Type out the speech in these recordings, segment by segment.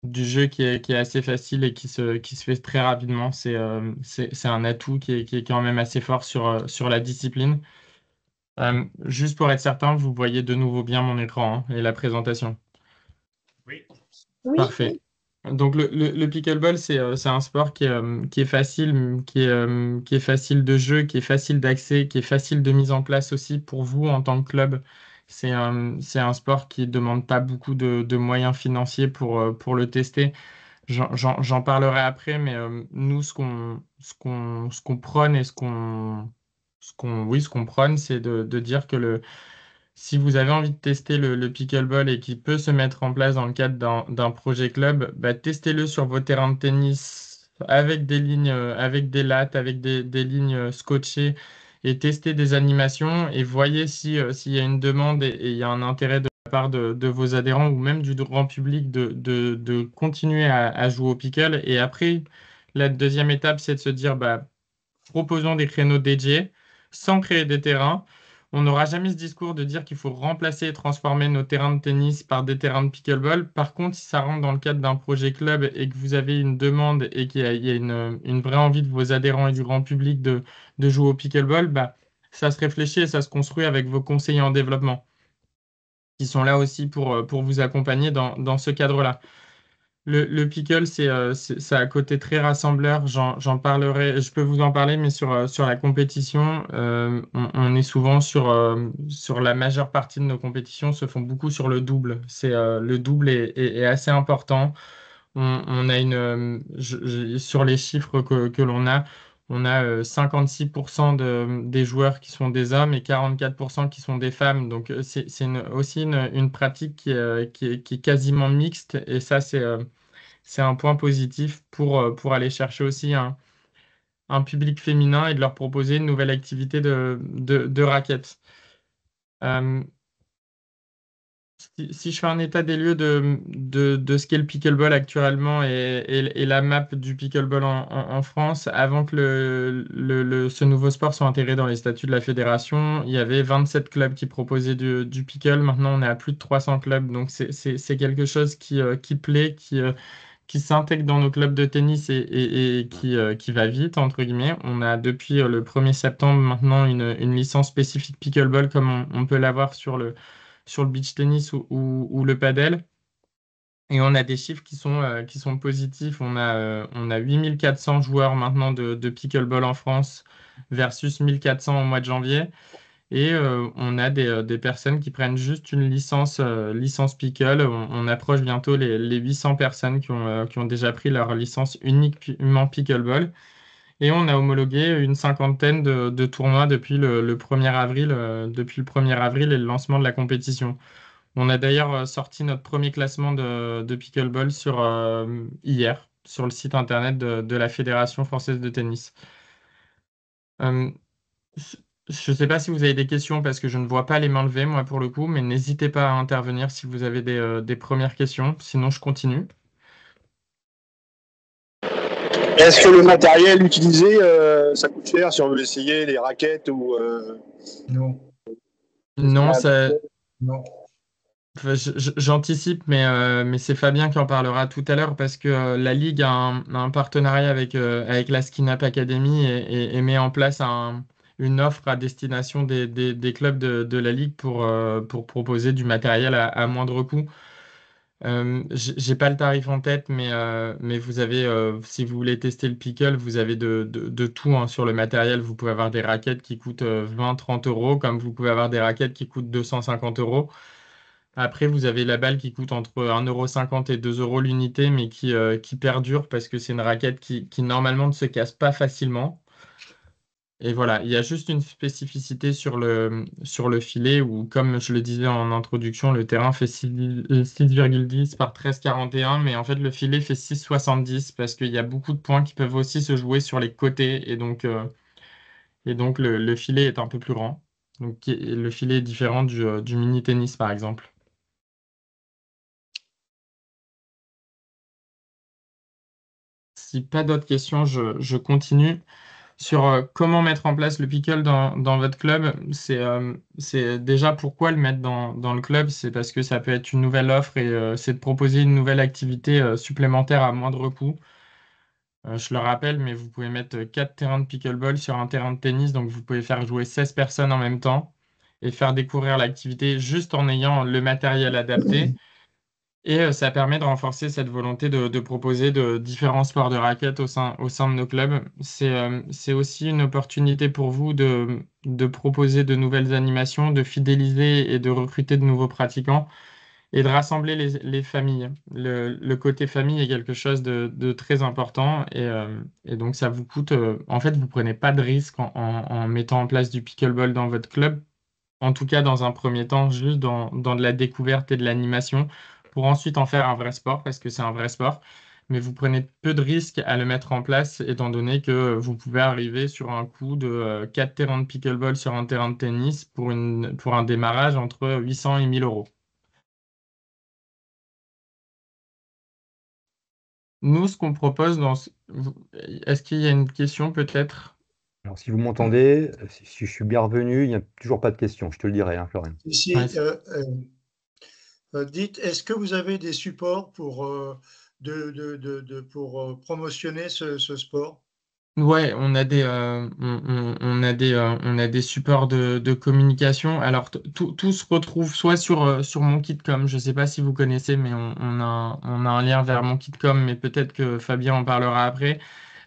du jeu qui est assez facile et qui se fait très rapidement. C'est un atout qui est quand même assez fort sur la discipline. Juste pour être certain, vous voyez de nouveau bien mon écran, hein, et la présentation. Oui. Oui, Parfait. Donc le pickleball, c'est un sport qui est facile, qui est facile de jeu, qui est facile d'accès, qui est facile de mise en place aussi pour vous en tant que club. C'est un sport qui ne demande pas beaucoup de moyens financiers pour le tester. J'en parlerai après, mais nous, ce qu'on prône et ce qu'on prône, c'est de dire que si vous avez envie de tester le pickleball et qui peut se mettre en place dans le cadre d'un projet club, bah, testez-le sur vos terrains de tennis avec des lignes, avec des lattes, avec des lignes scotchées et testez des animations et voyez s'il y a une demande et il y a un intérêt de la part de vos adhérents ou même du grand public de continuer à jouer au pickle. Et après, la deuxième étape, c'est de se dire, bah, proposons des créneaux dédiés sans créer des terrains. On n'aura jamais ce discours de dire qu'il faut remplacer et transformer nos terrains de tennis par des terrains de pickleball. Par contre, si ça rentre dans le cadre d'un projet club et que vous avez une demande et qu'il y a une vraie envie de vos adhérents et du grand public de jouer au pickleball, bah, ça se réfléchit et ça se construit avec vos conseillers en développement qui sont là aussi pour vous accompagner dans ce cadre-là. Le pickle, ça a un côté très rassembleur. J'en parlerai, je peux vous en parler, mais sur la compétition, on est souvent sur la majeure partie de nos compétitions se font beaucoup sur le double. Le double est assez important. On a sur les chiffres que l'on a, on a 56% des joueurs qui sont des hommes et 44% qui sont des femmes. Donc, aussi une pratique qui est quasiment mixte. Et ça, c'est un point positif pour aller chercher aussi un public féminin et de leur proposer une nouvelle activité de raquette. Euh, si je fais un état des lieux de ce qu'est le pickleball actuellement et la map du pickleball en France, avant que ce nouveau sport soit intégré dans les statuts de la fédération, il y avait 27 clubs qui proposaient du pickle. Maintenant, on est à plus de 300 clubs. Donc, c'est quelque chose qui plaît, qui s'intègre dans nos clubs de tennis et qui va vite, entre guillemets. On a depuis le 1er septembre maintenant une licence spécifique pickleball comme on peut l'avoir sur le beach tennis ou le padel. Et on a des chiffres qui sont positifs. On a 8400 joueurs maintenant de pickleball en France versus 1400 au mois de janvier. Et on a des personnes qui prennent juste une licence pickle. On approche bientôt les 800 personnes qui ont déjà pris leur licence uniquement pickleball. Et on a homologué une cinquantaine de tournois depuis le 1er avril, depuis le 1er avril et le lancement de la compétition. On a d'ailleurs sorti notre premier classement de pickleball hier sur le site internet de la Fédération française de tennis. Euh, je ne sais pas si vous avez des questions parce que je ne vois pas les mains levées, moi, pour le coup, mais n'hésitez pas à intervenir si vous avez des premières questions. Sinon, je continue. est-ce que le matériel utilisé, ça coûte cher si on veut l'essayer, les raquettes ou Non, est-ce qu'il y Non, a un budget? non. enfin, j'anticipe, mais c'est Fabien qui en parlera tout à l'heure parce que la Ligue a un partenariat avec la Skin Up Academy et met en place une offre à destination des clubs de la Ligue pour proposer du matériel à moindre coût. J'ai pas le tarif en tête, mais vous avez, si vous voulez tester le pickle, vous avez de tout hein, sur le matériel. Vous pouvez avoir des raquettes qui coûtent 20-30 euros, comme vous pouvez avoir des raquettes qui coûtent 250 euros. Après, vous avez la balle qui coûte entre 1,50 € et 2 euros l'unité, mais qui perdure parce que c'est une raquette qui normalement ne se casse pas facilement. Et voilà, il y a juste une spécificité sur le filet où, comme je le disais en introduction, le terrain fait 6,10 par 13,41, mais en fait le filet fait 6,70 parce qu'il y a beaucoup de points qui peuvent aussi se jouer sur les côtés et donc le filet est un peu plus grand. Donc le filet est différent du mini-tennis par exemple. Si pas d'autres questions, je continue. Sur comment mettre en place le pickle dans votre club, c'est déjà pourquoi le mettre dans le club, c'est parce que ça peut être une nouvelle offre et c'est de proposer une nouvelle activité supplémentaire à moindre coût. Je le rappelle, mais vous pouvez mettre 4 terrains de pickleball sur un terrain de tennis, donc vous pouvez faire jouer 16 personnes en même temps et faire découvrir l'activité juste en ayant le matériel adapté. Et ça permet de renforcer cette volonté de proposer de différents sports de raquettes au sein de nos clubs. C'est aussi une opportunité pour vous de proposer de nouvelles animations, de fidéliser et de recruter de nouveaux pratiquants et de rassembler les familles. Le côté famille est quelque chose de très important et donc ça vous coûte, en fait, vous prenez pas de risque en mettant en place du pickleball dans votre club, en tout cas dans un premier temps, juste dans de la découverte et de l'animation, pour ensuite en faire un vrai sport, parce que c'est un vrai sport. Mais vous prenez peu de risques à le mettre en place, étant donné que vous pouvez arriver sur un coût de 4 terrains de pickleball sur un terrain de tennis pour un démarrage entre 800 et 1000 euros. Nous, ce qu'on propose Est-ce qu'il y a une question peut-être? Alors, si vous m'entendez, si je suis bien revenu, il n'y a toujours pas de questions, je te le dirai, hein, Florian. Ici, Ouais, dites, est-ce que vous avez des supports pour, pour promotionner ce sport? Ouais, on a des supports de communication. Alors, tout se retrouve soit sur mon Kitcom. Je ne sais pas si vous connaissez, mais on a un lien vers mon Kitcom, mais peut-être que Fabien en parlera après.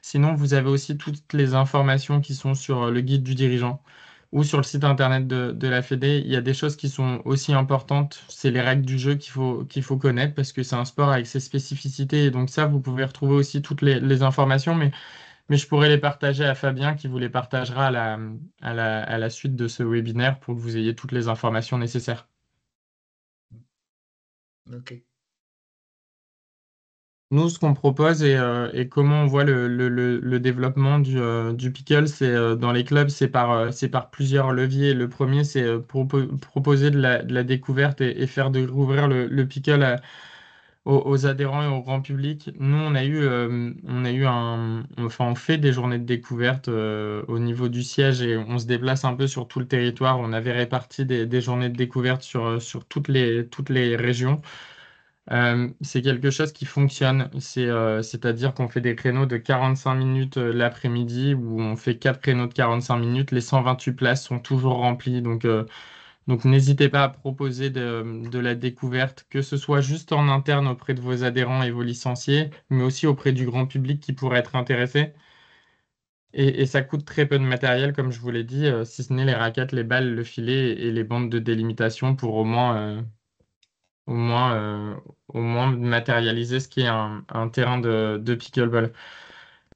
Sinon, vous avez aussi toutes les informations qui sont sur le guide du dirigeant ou sur le site internet de la Fédé. Il y a des choses qui sont aussi importantes. C'est les règles du jeu qu'il faut connaître parce que c'est un sport avec ses spécificités. Et donc ça, vous pouvez retrouver aussi toutes les informations, mais je pourrais les partager à Fabien qui vous les partagera à la suite de ce webinaire pour que vous ayez toutes les informations nécessaires. Ok. Nous, ce qu'on propose et comment on voit le développement du pickle, c'est dans les clubs, c'est par plusieurs leviers. Le premier, c'est proposer de la découverte et faire découvrir le pickle aux adhérents et au grand public. Nous, enfin, on fait des journées de découverte au niveau du siège et on se déplace un peu sur tout le territoire. On avait réparti des journées de découverte sur toutes les régions. C'est quelque chose qui fonctionne. C'est-à-dire qu'on fait des créneaux de 45 minutes l'après-midi où on fait 4 créneaux de 45 minutes. Les 128 places sont toujours remplies. Donc n'hésitez pas à proposer de la découverte, que ce soit juste en interne auprès de vos adhérents et vos licenciés, mais aussi auprès du grand public qui pourrait être intéressé. Et ça coûte très peu de matériel, comme je vous l'ai dit, si ce n'est les raquettes, les balles, le filet et les bandes de délimitation pour au moins, euh, au moins matérialiser ce qui est un terrain de pickleball.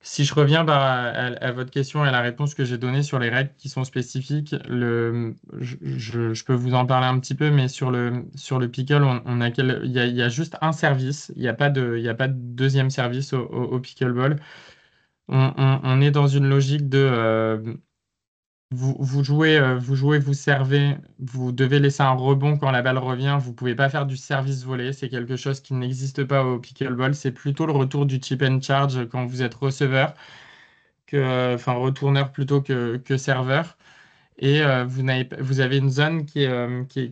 Si je reviens à votre question et à la réponse que j'ai donnée sur les règles qui sont spécifiques, je peux vous en parler un petit peu, mais sur le pickle, il y a juste un service, il y a pas de deuxième service au pickleball. On est dans une logique de vous servez, vous devez laisser un rebond quand la balle revient. Vous pouvez pas faire du service volé. C'est quelque chose qui n'existe pas au pickleball. C'est plutôt le retour du chip and charge quand vous êtes receveur, enfin retourneur plutôt que serveur. Et vous avez une zone qui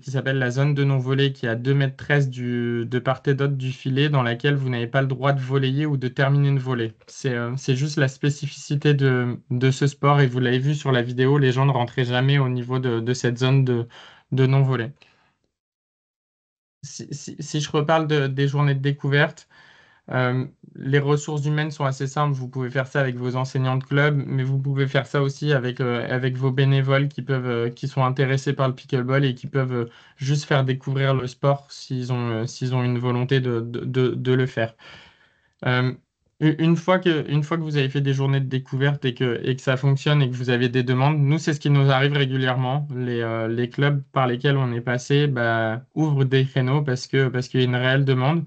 s'appelle la zone de non-volée, qui est à 2,13 m de part et d'autre du filet, dans laquelle vous n'avez pas le droit de voler ou de terminer une volée. C'est juste la spécificité de ce sport, et vous l'avez vu sur la vidéo, les gens ne rentraient jamais au niveau de cette zone de non-volée. Si je reparle des journées de découverte, euh, les ressources humaines sont assez simples. Vous pouvez faire ça avec vos enseignants de club, mais vous pouvez faire ça aussi avec vos bénévoles qui sont intéressés par le pickleball et qui peuvent juste faire découvrir le sport s'ils ont une volonté de le faire. Euh, une fois que vous avez fait des journées de découverte et que ça fonctionne et que vous avez des demandes, nous, c'est ce qui nous arrive régulièrement. Les clubs par lesquels on est passé ouvrent des créneaux parce qu'il y a une réelle demande.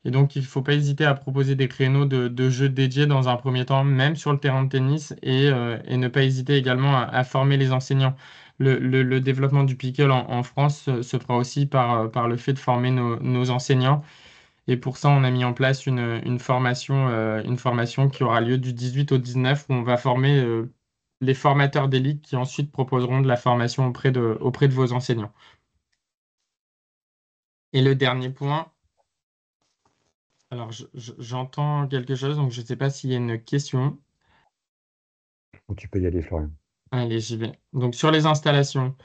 Et donc, il ne faut pas hésiter à proposer des créneaux de jeux dédiés dans un premier temps, même sur le terrain de tennis, et ne pas hésiter également à former les enseignants. Le développement du pickle en France se fera aussi par le fait de former nos enseignants Et pour ça, on a mis en place une formation qui aura lieu du 18 au 19, où on va former les formateurs d'élite qui ensuite proposeront de la formation auprès de vos enseignants. Et le dernier point, alors j'entends quelque chose, donc je ne sais pas s'il y a une question. Donc, tu peux y aller, Florian. Allez, j'y vais. Donc sur les installations,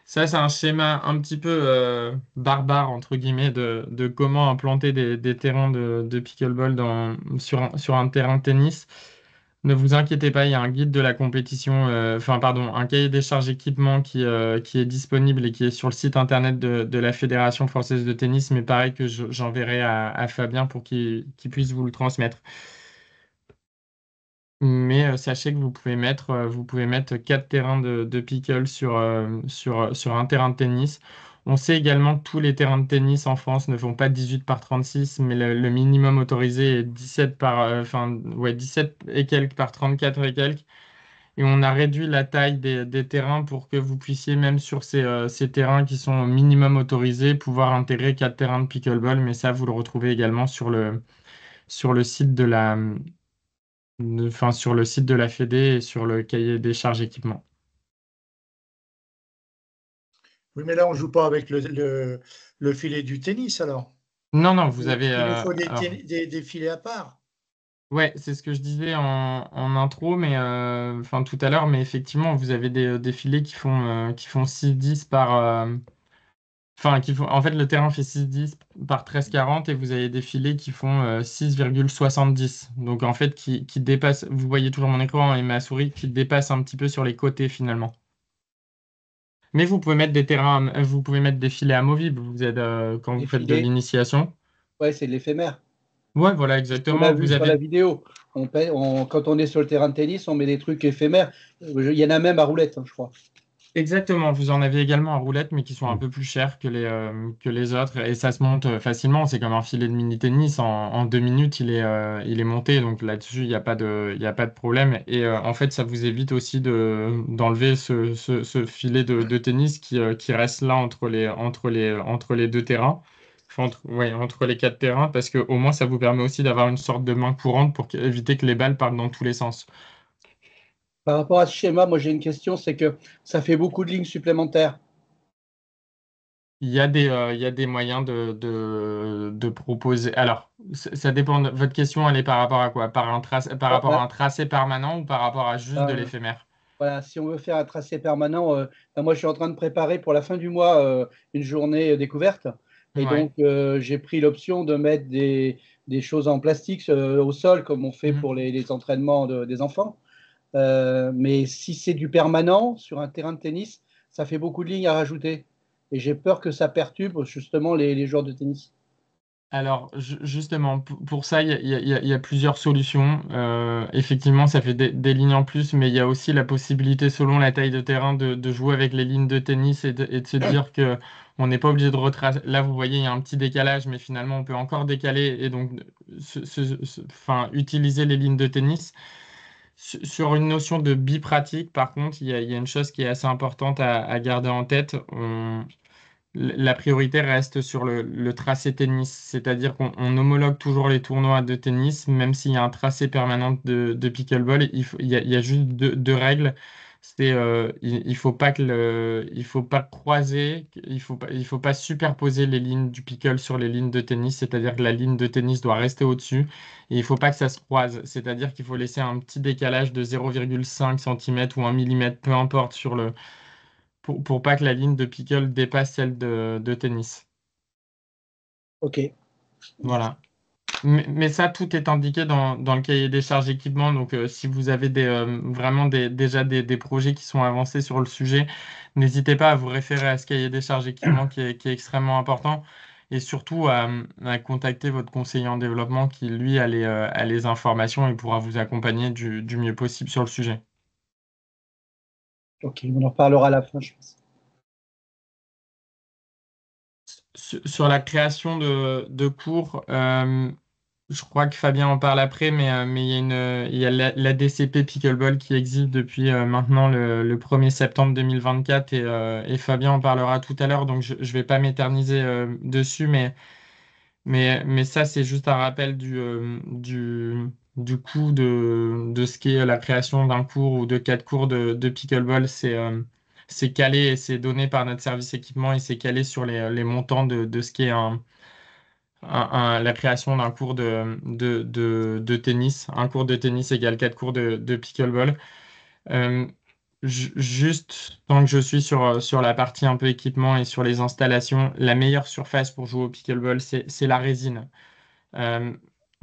ça c'est un schéma un petit peu barbare, entre guillemets, de comment implanter des terrains de pickleball sur un terrain de tennis. Ne vous inquiétez pas, il y a un guide de la compétition, enfin pardon, un cahier des charges équipement qui est disponible et qui est sur le site internet de la Fédération française de tennis, mais pareil que j'enverrai à Fabien pour qu'il puisse vous le transmettre. Mais sachez que vous pouvez mettre 4 terrains de pickle sur un terrain de tennis. On sait également que tous les terrains de tennis en France ne font pas 18 par 36, mais le minimum autorisé est 17 17 et quelques par 34 et quelques. Et on a réduit la taille des terrains pour que vous puissiez, même sur ces terrains qui sont au minimum autorisés, pouvoir intégrer 4 terrains de pickleball. Mais ça, vous le retrouvez également sur le site sur le site de la Fédé et sur le cahier des charges équipement. Oui, mais là, on ne joue pas avec le filet du tennis, alors. Non, non, vous avez. Il nous faut Alors, des filets à part. ouais, c'est ce que je disais en intro, mais tout à l'heure, mais effectivement, vous avez des filets qui font 6-10 par. En fait, le terrain fait 6-10 par 13-40 et vous avez des filets qui font 6,70. Donc, en fait, qui dépassent. Vous voyez toujours mon écran et ma souris qui dépassent un petit peu sur les côtés finalement. Mais vous pouvez mettre vous pouvez mettre des filets amovibles. Vous êtes quand vous Les faites de filets, l'initiation. ouais, c'est de l'éphémère. Ouais, voilà, C'est ce qu'on a exactement. vu Vous sur la avez vidéo. Quand on est sur le terrain de tennis, on met des trucs éphémères. Il y en a même à roulette, hein, je crois. exactement. Vous en avez également à roulette, mais qui sont un peu plus chers que les autres. Et ça se monte facilement. C'est comme un filet de mini-tennis. En 2 minutes, il est monté. Donc là-dessus, il y a pas de problème. Et en fait, ça vous évite aussi d'enlever ce filet de tennis qui reste là entre les deux terrains. Enfin, entre les 4 terrains, parce que au moins ça vous permet aussi d'avoir une sorte de main courante pour éviter que les balles partent dans tous les sens. Par rapport à ce schéma, moi j'ai une question, c'est que ça fait beaucoup de lignes supplémentaires. Il y a des moyens de proposer. Alors, ça dépend. Votre question, elle est par rapport à quoi? Par Ah, rapport à un tracé permanent ou par rapport à juste de euh, l'éphémère? voilà, si on veut faire un tracé permanent, moi je suis en train de préparer pour la fin du mois une journée découverte. Et Ouais. donc j'ai pris l'option de mettre des choses en plastique au sol, comme on fait Mhm. pour les entraînements des enfants. Mais si c'est du permanent sur un terrain de tennis, ça fait beaucoup de lignes à rajouter. Et j'ai peur que ça perturbe justement les joueurs de tennis. Alors, justement, pour ça, il y a plusieurs solutions. Effectivement, ça fait des lignes en plus, mais il y a aussi la possibilité, selon la taille de terrain, de jouer avec les lignes de tennis et de se dire que on n'est pas obligé de retracer. Là, vous voyez, il y a un petit décalage, mais finalement, on peut encore décaler et donc utiliser les lignes de tennis. Sur une notion de bipratique, par contre, il y a une chose qui est assez importante à garder en tête. La priorité reste sur le tracé tennis, c'est-à-dire qu'on homologue toujours les tournois de tennis, même s'il y a un tracé permanent de pickleball, il y a juste deux règles. Il faut pas il faut pas croiser, il faut pas superposer les lignes du pickle sur les lignes de tennis, c'est-à-dire que la ligne de tennis doit rester au-dessus, et il faut pas que ça se croise, c'est-à-dire qu'il faut laisser un petit décalage de 0,5 cm ou 1 millimètre, peu importe, pour pas que la ligne de pickle dépasse celle de tennis. Ok. Voilà. Mais ça, tout est indiqué dans le cahier des charges équipement. Donc, si vous avez vraiment déjà des projets qui sont avancés sur le sujet, n'hésitez pas à vous référer à ce cahier des charges équipement qui est extrêmement important. Et surtout à contacter votre conseiller en développement qui, lui, a les informations et pourra vous accompagner du mieux possible sur le sujet. Ok, on en reparlera à la fin, je pense. Sur la création de cours, je crois que Fabien en parle après, mais il y a la DCP Pickleball qui existe depuis maintenant le 1er septembre 2024 et Fabien en parlera tout à l'heure, donc je ne vais pas m'éterniser dessus, mais Mais ça, c'est juste un rappel du coût de ce qu'est la création d'un cours ou de 4 cours de pickleball. C'est calé et c'est donné par notre service équipement et c'est calé sur les montants de ce qu'est la création d'un cours de tennis. Un cours de tennis égale 4 cours de pickleball. Euh, Juste, tant que je suis sur la partie un peu équipement et sur les installations, la meilleure surface pour jouer au pickleball, c'est la résine. Euh,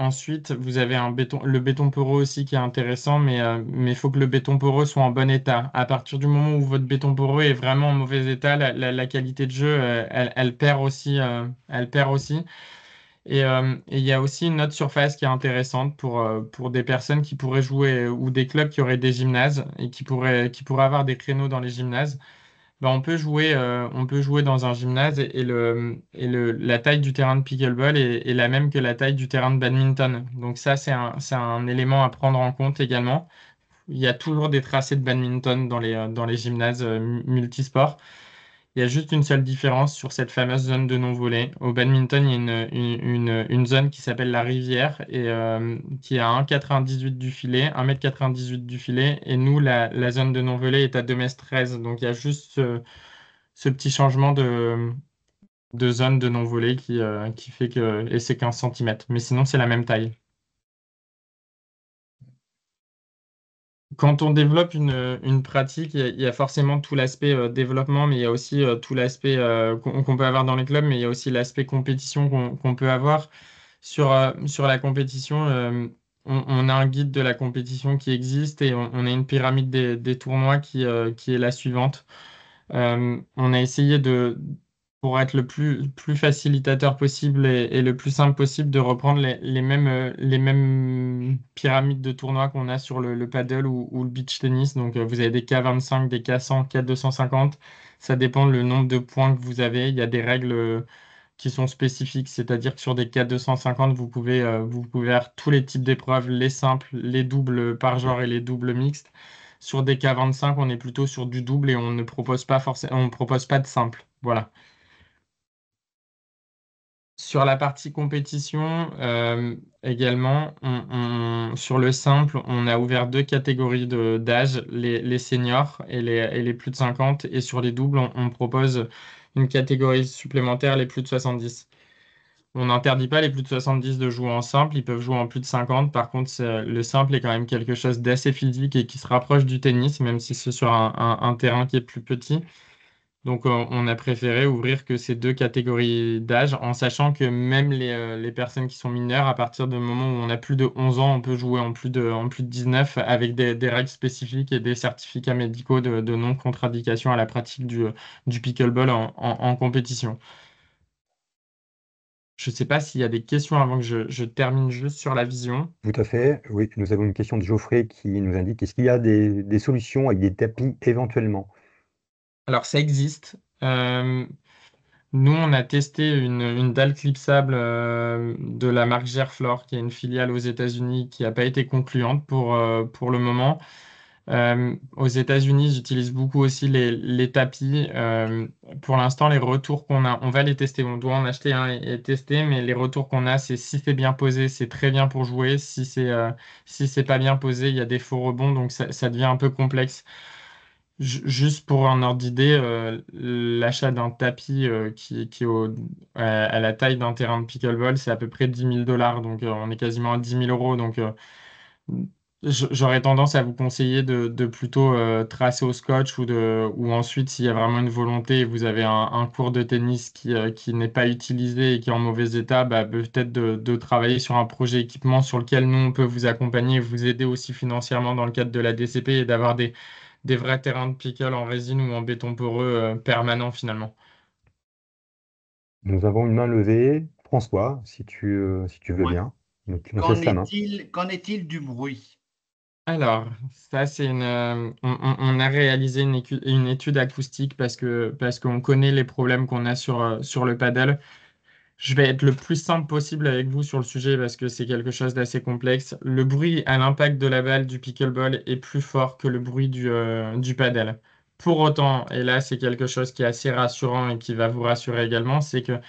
Ensuite, vous avez le béton poreux aussi qui est intéressant, mais il faut que le béton poreux soit en bon état. À partir du moment où votre béton poreux est vraiment en mauvais état, la qualité de jeu, elle perd aussi, elle perd aussi. Et il y a aussi une autre surface qui est intéressante pour des personnes qui pourraient jouer ou des clubs qui auraient des gymnases et qui pourraient avoir des créneaux dans les gymnases. Ben, on peut jouer dans un gymnase la taille du terrain de pickleball est la même que la taille du terrain de badminton. Donc ça, c'est un élément à prendre en compte également. Il y a toujours des tracés de badminton dans les gymnases multisports. Il y a juste une seule différence sur cette fameuse zone de non-volée. Au badminton, il y a une zone qui s'appelle la rivière et qui est à 1,98 du filet, 1,98 m du filet. Et nous, la zone de non-volée est à 2,13 m. Donc il y a juste ce petit changement de zone de non-volée qui fait que. Et c'est 15 cm. Mais sinon, c'est la même taille. Quand on développe une pratique, il y a forcément tout l'aspect développement, mais il y a aussi tout l'aspect qu'on peut avoir dans les clubs, mais il y a aussi l'aspect compétition qu'on peut avoir. Sur la compétition, on a un guide de la compétition qui existe et on a une pyramide des tournois qui est la suivante. On a essayé pour être le plus facilitateur possible et le plus simple possible, de reprendre les mêmes pyramides de tournois qu'on a sur le paddle ou le beach tennis. Donc, vous avez des K25, des K100, K250. Ça dépend le nombre de points que vous avez. Il y a des règles qui sont spécifiques, c'est-à-dire que sur des K250, vous pouvez faire tous les types d'épreuves, les simples, les doubles par genre et les doubles mixtes. Sur des K25, on est plutôt sur du double et on ne propose pas forcément, on ne propose pas de simple. Voilà. Sur la partie compétition, également, sur le simple, on a ouvert 2 catégories d'âge, les seniors et les plus de 50. Et sur les doubles, on propose une catégorie supplémentaire, les plus de 70. On n'interdit pas les plus de 70 de jouer en simple, ils peuvent jouer en plus de 50. Par contre, le simple est quand même quelque chose d'assez physique et qui se rapproche du tennis, même si c'est sur un terrain qui est plus petit. Donc, on a préféré ouvrir que ces 2 catégories d'âge, en sachant que même les personnes qui sont mineures, à partir du moment où on a plus de 11 ans, on peut jouer en plus de 19 avec des règles spécifiques et des certificats médicaux de non-contradiction à la pratique du pickleball en compétition. Je ne sais pas s'il y a des questions avant que je termine juste sur la vision. Tout à fait. Oui, nous avons une question de Geoffrey qui nous indique, est-ce qu'il y a des solutions avec des tapis éventuellement? Alors, ça existe. Nous, on a testé une dalle clipsable de la marque Gerflor, qui est une filiale aux États-Unis, qui n'a pas été concluante pour le moment. Aux États-Unis, j'utilise beaucoup aussi les tapis. Pour l'instant, les retours qu'on a, on va les tester. On doit en acheter un et tester, mais les retours qu'on a, c'est si c'est bien posé, c'est très bien pour jouer. Si c'est pas bien posé, il y a des faux rebonds, donc ça devient un peu complexe. Juste pour un ordre d'idée, l'achat d'un tapis qui est à la taille d'un terrain de pickleball, c'est à peu près 10 000 $. Donc, on est quasiment à 10 000 €. Donc, j'aurais tendance à vous conseiller de plutôt tracer au scotch ou ensuite, s'il y a vraiment une volonté et vous avez un cours de tennis qui n'est pas utilisé et qui est en mauvais état, bah, peut-être de travailler sur un projet équipement sur lequel nous, on peut vous accompagner et vous aider aussi financièrement dans le cadre de la DCP et d'avoir des vrais terrains de pickle en résine ou en béton poreux permanent finalement. Nous avons une main levée. François, si tu veux Ouais. bien, on te laisse la main. Qu'en est-il du bruit? Alors, ça, on a réalisé une étude acoustique parce qu'on connaît les problèmes qu'on a sur le paddle. Je vais être le plus simple possible avec vous sur le sujet parce que c'est quelque chose d'assez complexe. Le bruit à l'impact de la balle du pickleball est plus fort que le bruit du paddle. Pour autant, et là c'est quelque chose qui est assez rassurant et qui va vous rassurer également, c'est que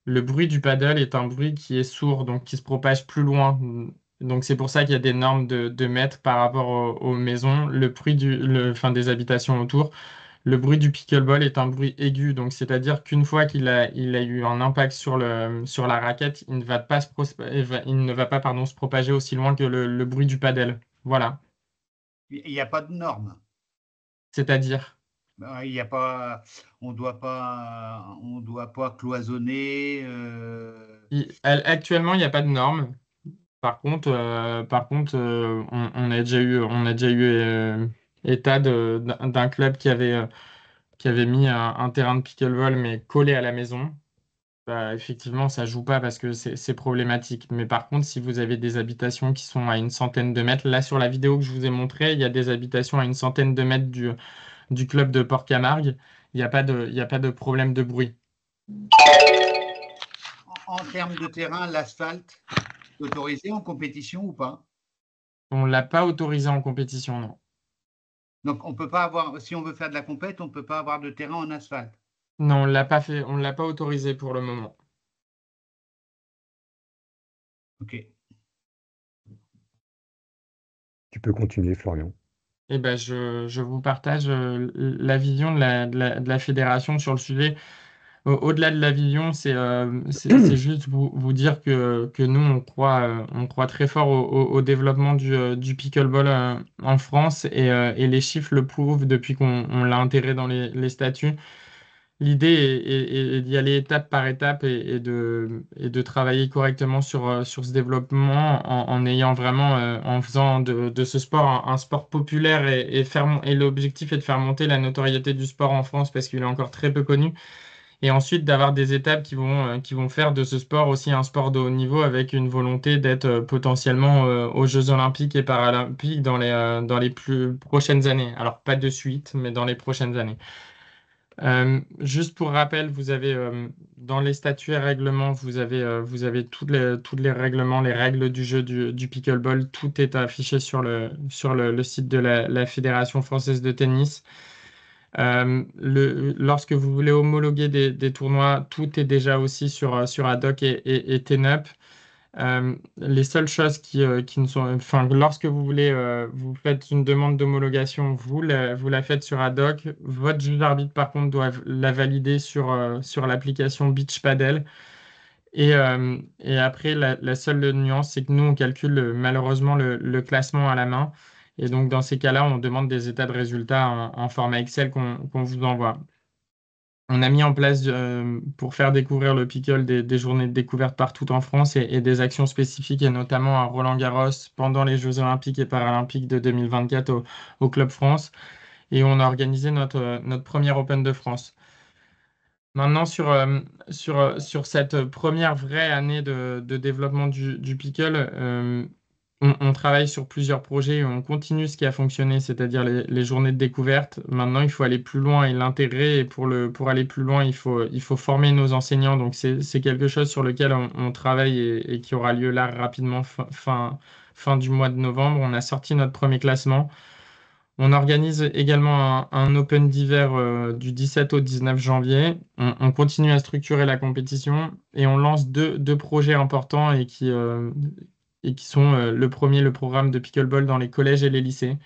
Le bruit du paddle est un bruit qui est sourd, donc qui se propage plus loin. Donc c'est pour ça qu'il y a des normes de mètres par rapport aux maisons, enfin, des habitations autour. Le bruit du pickleball est un bruit aigu, donc c'est-à-dire qu'une fois il a eu un impact sur la raquette, il ne va pas il ne va pas, pardon, se propager aussi loin que le bruit du paddle. Voilà. Il n'y a pas de normes. C'est-à-dire, Il y a pas, on doit pas cloisonner. actuellement, il n'y a pas de normes. On a on a déjà eu état d'un club qui avait mis un terrain de pickleball mais collé à la maison. Bah, effectivement, ça joue pas parce que c'est problématique. Mais par contre, si vous avez des habitations qui sont à une centaine de mètres, là sur la vidéo que je vous ai montrée, il y a des habitations à une centaine de mètres du club de Port-Camargue. Il y a pas de problème de bruit. En termes de terrain, l'asphalte est autorisé en compétition ou pas? On l'a pas autorisé en compétition, non. Donc, on peut pas avoir, si on veut faire de la compète, on peut pas avoir de terrain en asphalte. Non, on l'a pas fait, on l'a pas autorisé pour le moment. Ok. Tu peux continuer, Florian. Eh ben, je vous partage la vision de la fédération sur le sujet. Au-delà de la vision, c'est juste vous dire que nous, on croit très fort au développement du pickleball en France et les chiffres le prouvent depuis qu'on l'a intégré dans les statuts. L'idée est d'y aller étape par étape et de travailler correctement sur ce développement en ayant vraiment, en faisant de ce sport un sport populaire et l'objectif est de faire monter la notoriété du sport en France parce qu'il est encore très peu connu. Et ensuite d'avoir des étapes qui vont faire de ce sport aussi un sport de haut niveau avec une volonté d'être potentiellement aux Jeux Olympiques et Paralympiques dans les plus prochaines années. Alors pas de suite, mais dans les prochaines années. Juste pour rappel, vous avez dans les statuts et règlements, vous avez tous les règlements, les règles du jeu du pickleball. Tout est affiché sur le site de la Fédération française de tennis. Lorsque vous voulez homologuer des tournois, tout est déjà aussi sur Haddock et TNUP. Les seules choses qui ne sont, enfin, lorsque vous voulez, vous faites une demande d'homologation, vous la faites sur Haddock. Votre juge d'arbitre, par contre, doit la valider sur l'application Beach Paddle. Et après, la seule nuance, c'est que nous, on calcule malheureusement le classement à la main. Et donc, dans ces cas-là, on demande des états de résultats en format Excel qu'on vous envoie. On a mis en place pour faire découvrir le pickle des journées de découverte partout en France et des actions spécifiques, et notamment à Roland-Garros pendant les Jeux Olympiques et Paralympiques de 2024 au Club France. Et on a organisé notre premier Open de France. Maintenant, sur cette première vraie année de développement du pickle, on travaille sur plusieurs projets et on continue ce qui a fonctionné, c'est-à-dire les journées de découverte. Maintenant, il faut aller plus loin et l'intégrer. Et pour aller plus loin, il faut former nos enseignants. Donc, c'est quelque chose sur lequel on travaille et qui aura lieu là rapidement, fin du mois de novembre. On a sorti notre premier classement. On organise également un Open d'hiver du 17 au 19 janvier. On continue à structurer la compétition et on lance deux projets importants et qui sont le premier, le programme de pickleball dans les collèges et les lycées.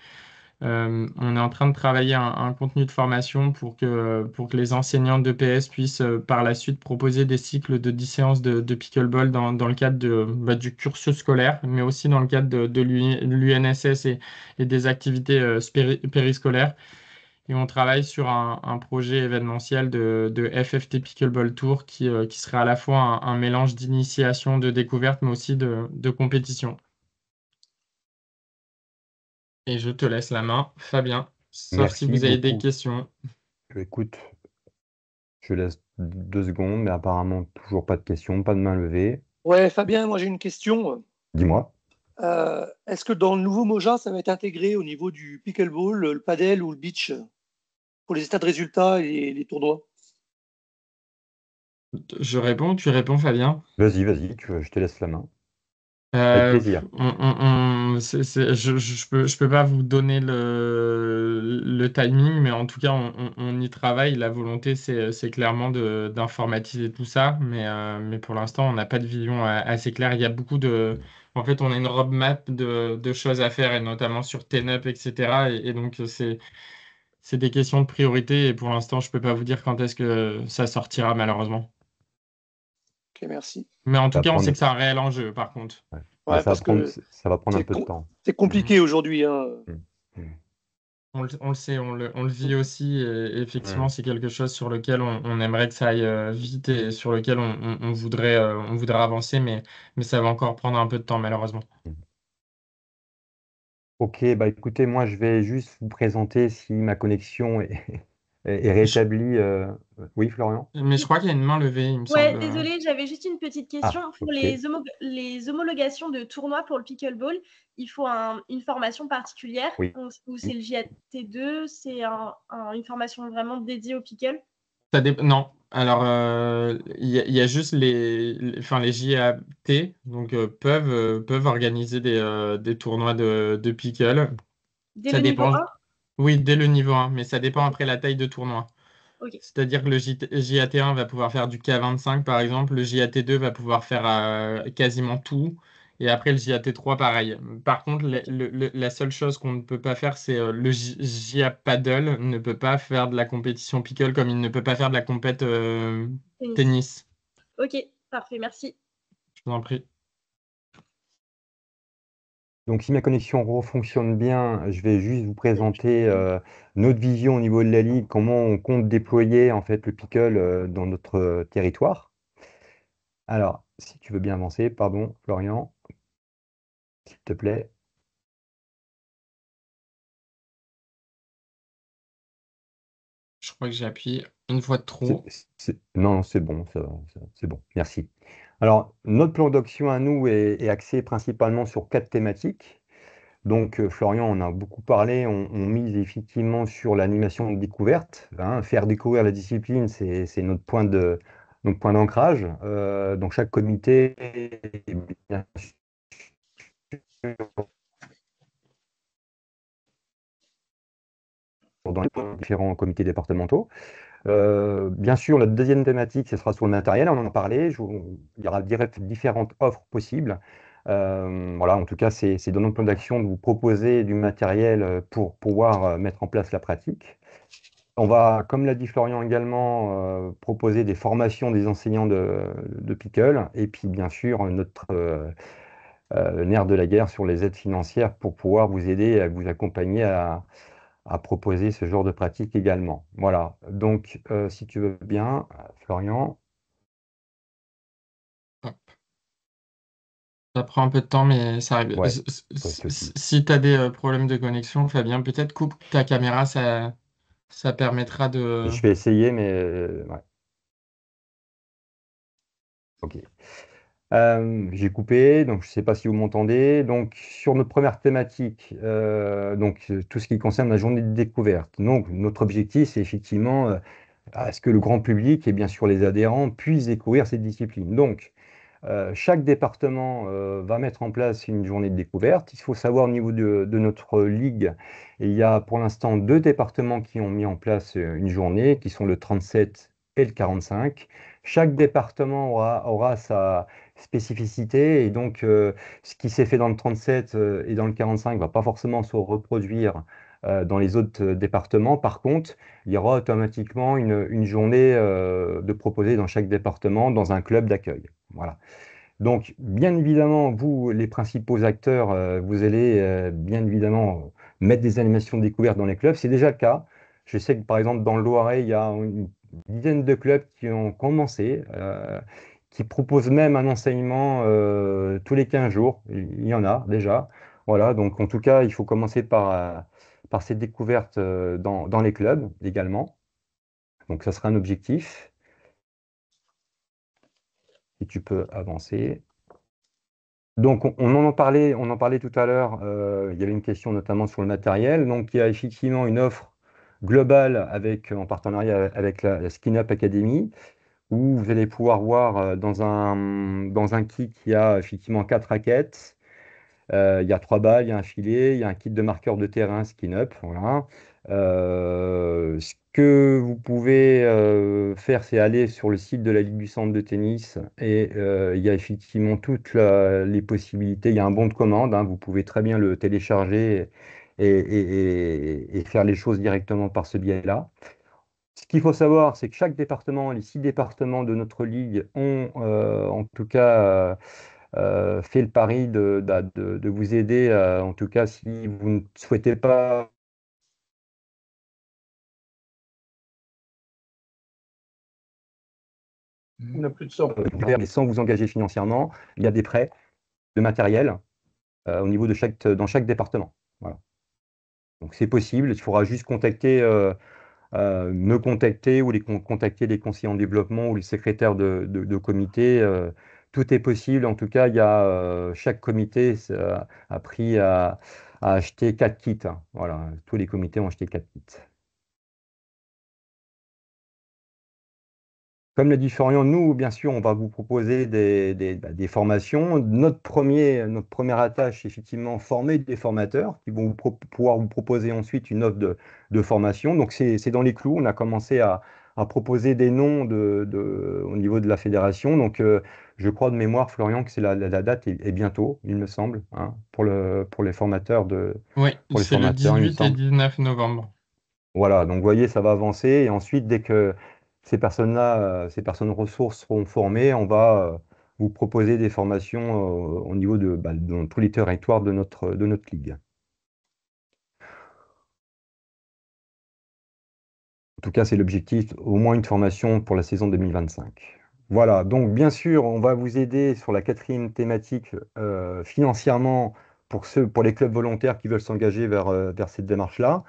On est en train de travailler un contenu de formation pour que les enseignants de PS puissent par la suite proposer des cycles de 10 séances de pickleball dans le cadre du cursus scolaire, mais aussi dans le cadre de l'UNSS et des activités périscolaires. Et on travaille sur un projet événementiel de FFT Pickleball Tour qui sera à la fois un mélange d'initiation, de découverte, mais aussi de compétition. Et je te laisse la main, Fabien, sauf si Merci vous avez des beaucoup. questions. Écoute, je laisse 2 secondes, mais apparemment, toujours pas de questions, pas de main levée. Ouais, Fabien, moi j'ai une question. Dis-moi. Est-ce que dans le nouveau Moja, ça va être intégré au niveau du pickleball, le padel ou le beach pour les états de résultats et les tournois? Je réponds, tu réponds, Fabien. Vas-y, je te laisse la main. Avec plaisir. Je peux pas vous donner le timing, mais en tout cas, on y travaille. La volonté, c'est clairement d'informatiser tout ça, mais pour l'instant, on n'a pas de vision assez claire. Il y a en fait, on a une roadmap de choses à faire, et notamment sur TNUP, etc. Et donc, c'est des questions de priorité, et pour l'instant, je peux pas vous dire quand est-ce que ça sortira, malheureusement. Ok, merci. Mais en tout Ça va cas, on sait prendre, que c'est un réel enjeu, par contre. ouais. Ouais, Ouais, parce que ça va prendre un c'est peu de com- temps. c'est compliqué aujourd'hui, hein. Mm. Mm. On le sait, on le vit aussi, et effectivement, c'est quelque chose sur lequel on aimerait que ça aille vite, et sur lequel on voudrait avancer, mais ça va encore prendre un peu de temps, malheureusement. Mm. Ok, bah écoutez, moi je vais juste vous présenter si ma connexion est Je- rétablie. Oui, Florian? mais je crois qu'il y a une main levée, il me Ouais, semble. désolée, j'avais juste une petite question. Ah, Pour ok. les homologations de tournois pour le pickleball, il faut une formation particulière Oui. ou c'est le JAT2, c'est une formation vraiment dédiée au pickle? Non, alors il y a juste enfin, les JAT, donc peuvent organiser des tournois de pickle. Dès Ça le niveau dépend. 1? Oui, dès le niveau 1, mais ça dépend Ok, après la taille de tournoi. ok. C'est-à-dire que le JAT1 va pouvoir faire du K25 par exemple, le JAT2 va pouvoir faire quasiment tout, et après le JAT3 pareil. Par contre, Ok. la seule chose qu'on ne peut pas faire, c'est le JA Paddle ne peut pas faire de la compétition pickle, comme il ne peut pas faire de la compète Tennis. tennis. Ok, parfait, merci. Je vous en prie. Donc, si ma connexion refonctionne bien, je vais juste vous présenter notre vision au niveau de la Ligue, comment on compte déployer en fait le pickle dans notre territoire. Alors, si tu veux bien avancer, pardon, Florian, s'il te plaît. Je crois que j'ai appuyé une fois de trop. Non, c'est bon, c'est bon, merci. Alors, notre plan d'action à nous est axé principalement sur 4 thématiques. Donc, Florian, on a beaucoup parlé, on mise effectivement sur l'animation de découverte, hein. Faire découvrir la discipline, c'est notre point d'ancrage. Donc, chaque comité est bien sûr dans les différents comités départementaux. Bien sûr, la deuxième thématique, ce sera sur le matériel, on en a parlé. Il y aura différentes offres possibles. Voilà, en tout cas, c'est dans notre plan d'action de vous proposer du matériel pour pouvoir mettre en place la pratique. On va, comme l'a dit Florian également, proposer des formations des enseignants de Pickle, et puis bien sûr notre nerf de la guerre sur les aides financières pour pouvoir vous aider, à vous accompagner à proposer ce genre de pratique également. Voilà, donc si tu veux bien, Florian. Hop. Ça prend un peu de temps, mais ça arrive. Ouais, pas de souci. Si tu as des problèmes de connexion, Fabien, peut-être coupe ta caméra, ça permettra de... Je vais essayer, mais ouais, ok. J'ai coupé, donc je ne sais pas si vous m'entendez. Donc sur notre première thématique, tout ce qui concerne la journée de découverte. Donc notre objectif, c'est effectivement à ce que le grand public et bien sûr les adhérents puissent découvrir cette discipline. Donc chaque département va mettre en place une journée de découverte. Il faut savoir au niveau de notre ligue, il y a pour l'instant 2 départements qui ont mis en place une journée, qui sont le 37 et le 45. Chaque département aura sa spécificité, et donc ce qui s'est fait dans le 37 et dans le 45 ne va pas forcément se reproduire dans les autres départements. Par contre, il y aura automatiquement une journée de proposée dans chaque département dans un club d'accueil. Voilà. Donc, bien évidemment, vous, les principaux acteurs, vous allez bien évidemment mettre des animations de découverte dans les clubs. C'est déjà le cas. Je sais que par exemple, dans le Loiret, il y a une dizaine de clubs qui ont commencé, qui proposent même un enseignement tous les 15 jours. Il y en a déjà. Voilà, donc en tout cas, il faut commencer par cette découverte dans les clubs également. Donc, ça sera un objectif. Si tu peux avancer. Donc, on en parlait tout à l'heure. Il y avait une question notamment sur le matériel. Donc, il y a effectivement une offre globale en partenariat avec la Skin Up Academy, où vous allez pouvoir voir dans un kit, il y a effectivement 4 raquettes. Il y a 3 balles, il y a un filet, il y a un kit de marqueur de terrain skin-up. Voilà. Ce que vous pouvez faire, c'est aller sur le site de la Ligue du Centre de tennis et il y a effectivement toutes les possibilités. Il y a un bon de commande, hein, vous pouvez très bien le télécharger et faire les choses directement par ce biais-là. Ce qu'il faut savoir, c'est que chaque département, les 6 départements de notre ligue ont en tout cas fait le pari de vous aider, en tout cas si vous ne souhaitez pas On n'a plus de son. mais sans vous engager financièrement, il y a des prêts de matériel au niveau dans chaque département. Voilà. Donc c'est possible, il faudra juste me contacter ou contacter les conseillers en développement ou les secrétaires de comité. Tout est possible. En tout cas, chaque comité a pris à acheter 4 kits, hein. Voilà, tous les comités ont acheté 4 kits. Comme l'a dit Florian, nous, bien sûr, on va vous proposer des formations. Notre première attache, c'est effectivement former des formateurs qui vont pouvoir vous proposer ensuite une offre de formation. Donc, c'est dans les clous. On a commencé à proposer des noms au niveau de la fédération. Donc, je crois de mémoire, Florian, que la date est bientôt, il me semble, hein, pour les formateurs Oui, pour les c'est le formateurs, il me 18 et semble. 19 novembre. Voilà, donc vous voyez, ça va avancer. Et ensuite, dès que ces personnes-là, ces personnes ressources seront formées, on va vous proposer des formations au niveau dans tous les territoires de notre ligue. En tout cas, c'est l'objectif, au moins une formation pour la saison 2025. Voilà, donc bien sûr, on va vous aider sur la 4e thématique financièrement pour les clubs volontaires qui veulent s'engager vers cette démarche-là.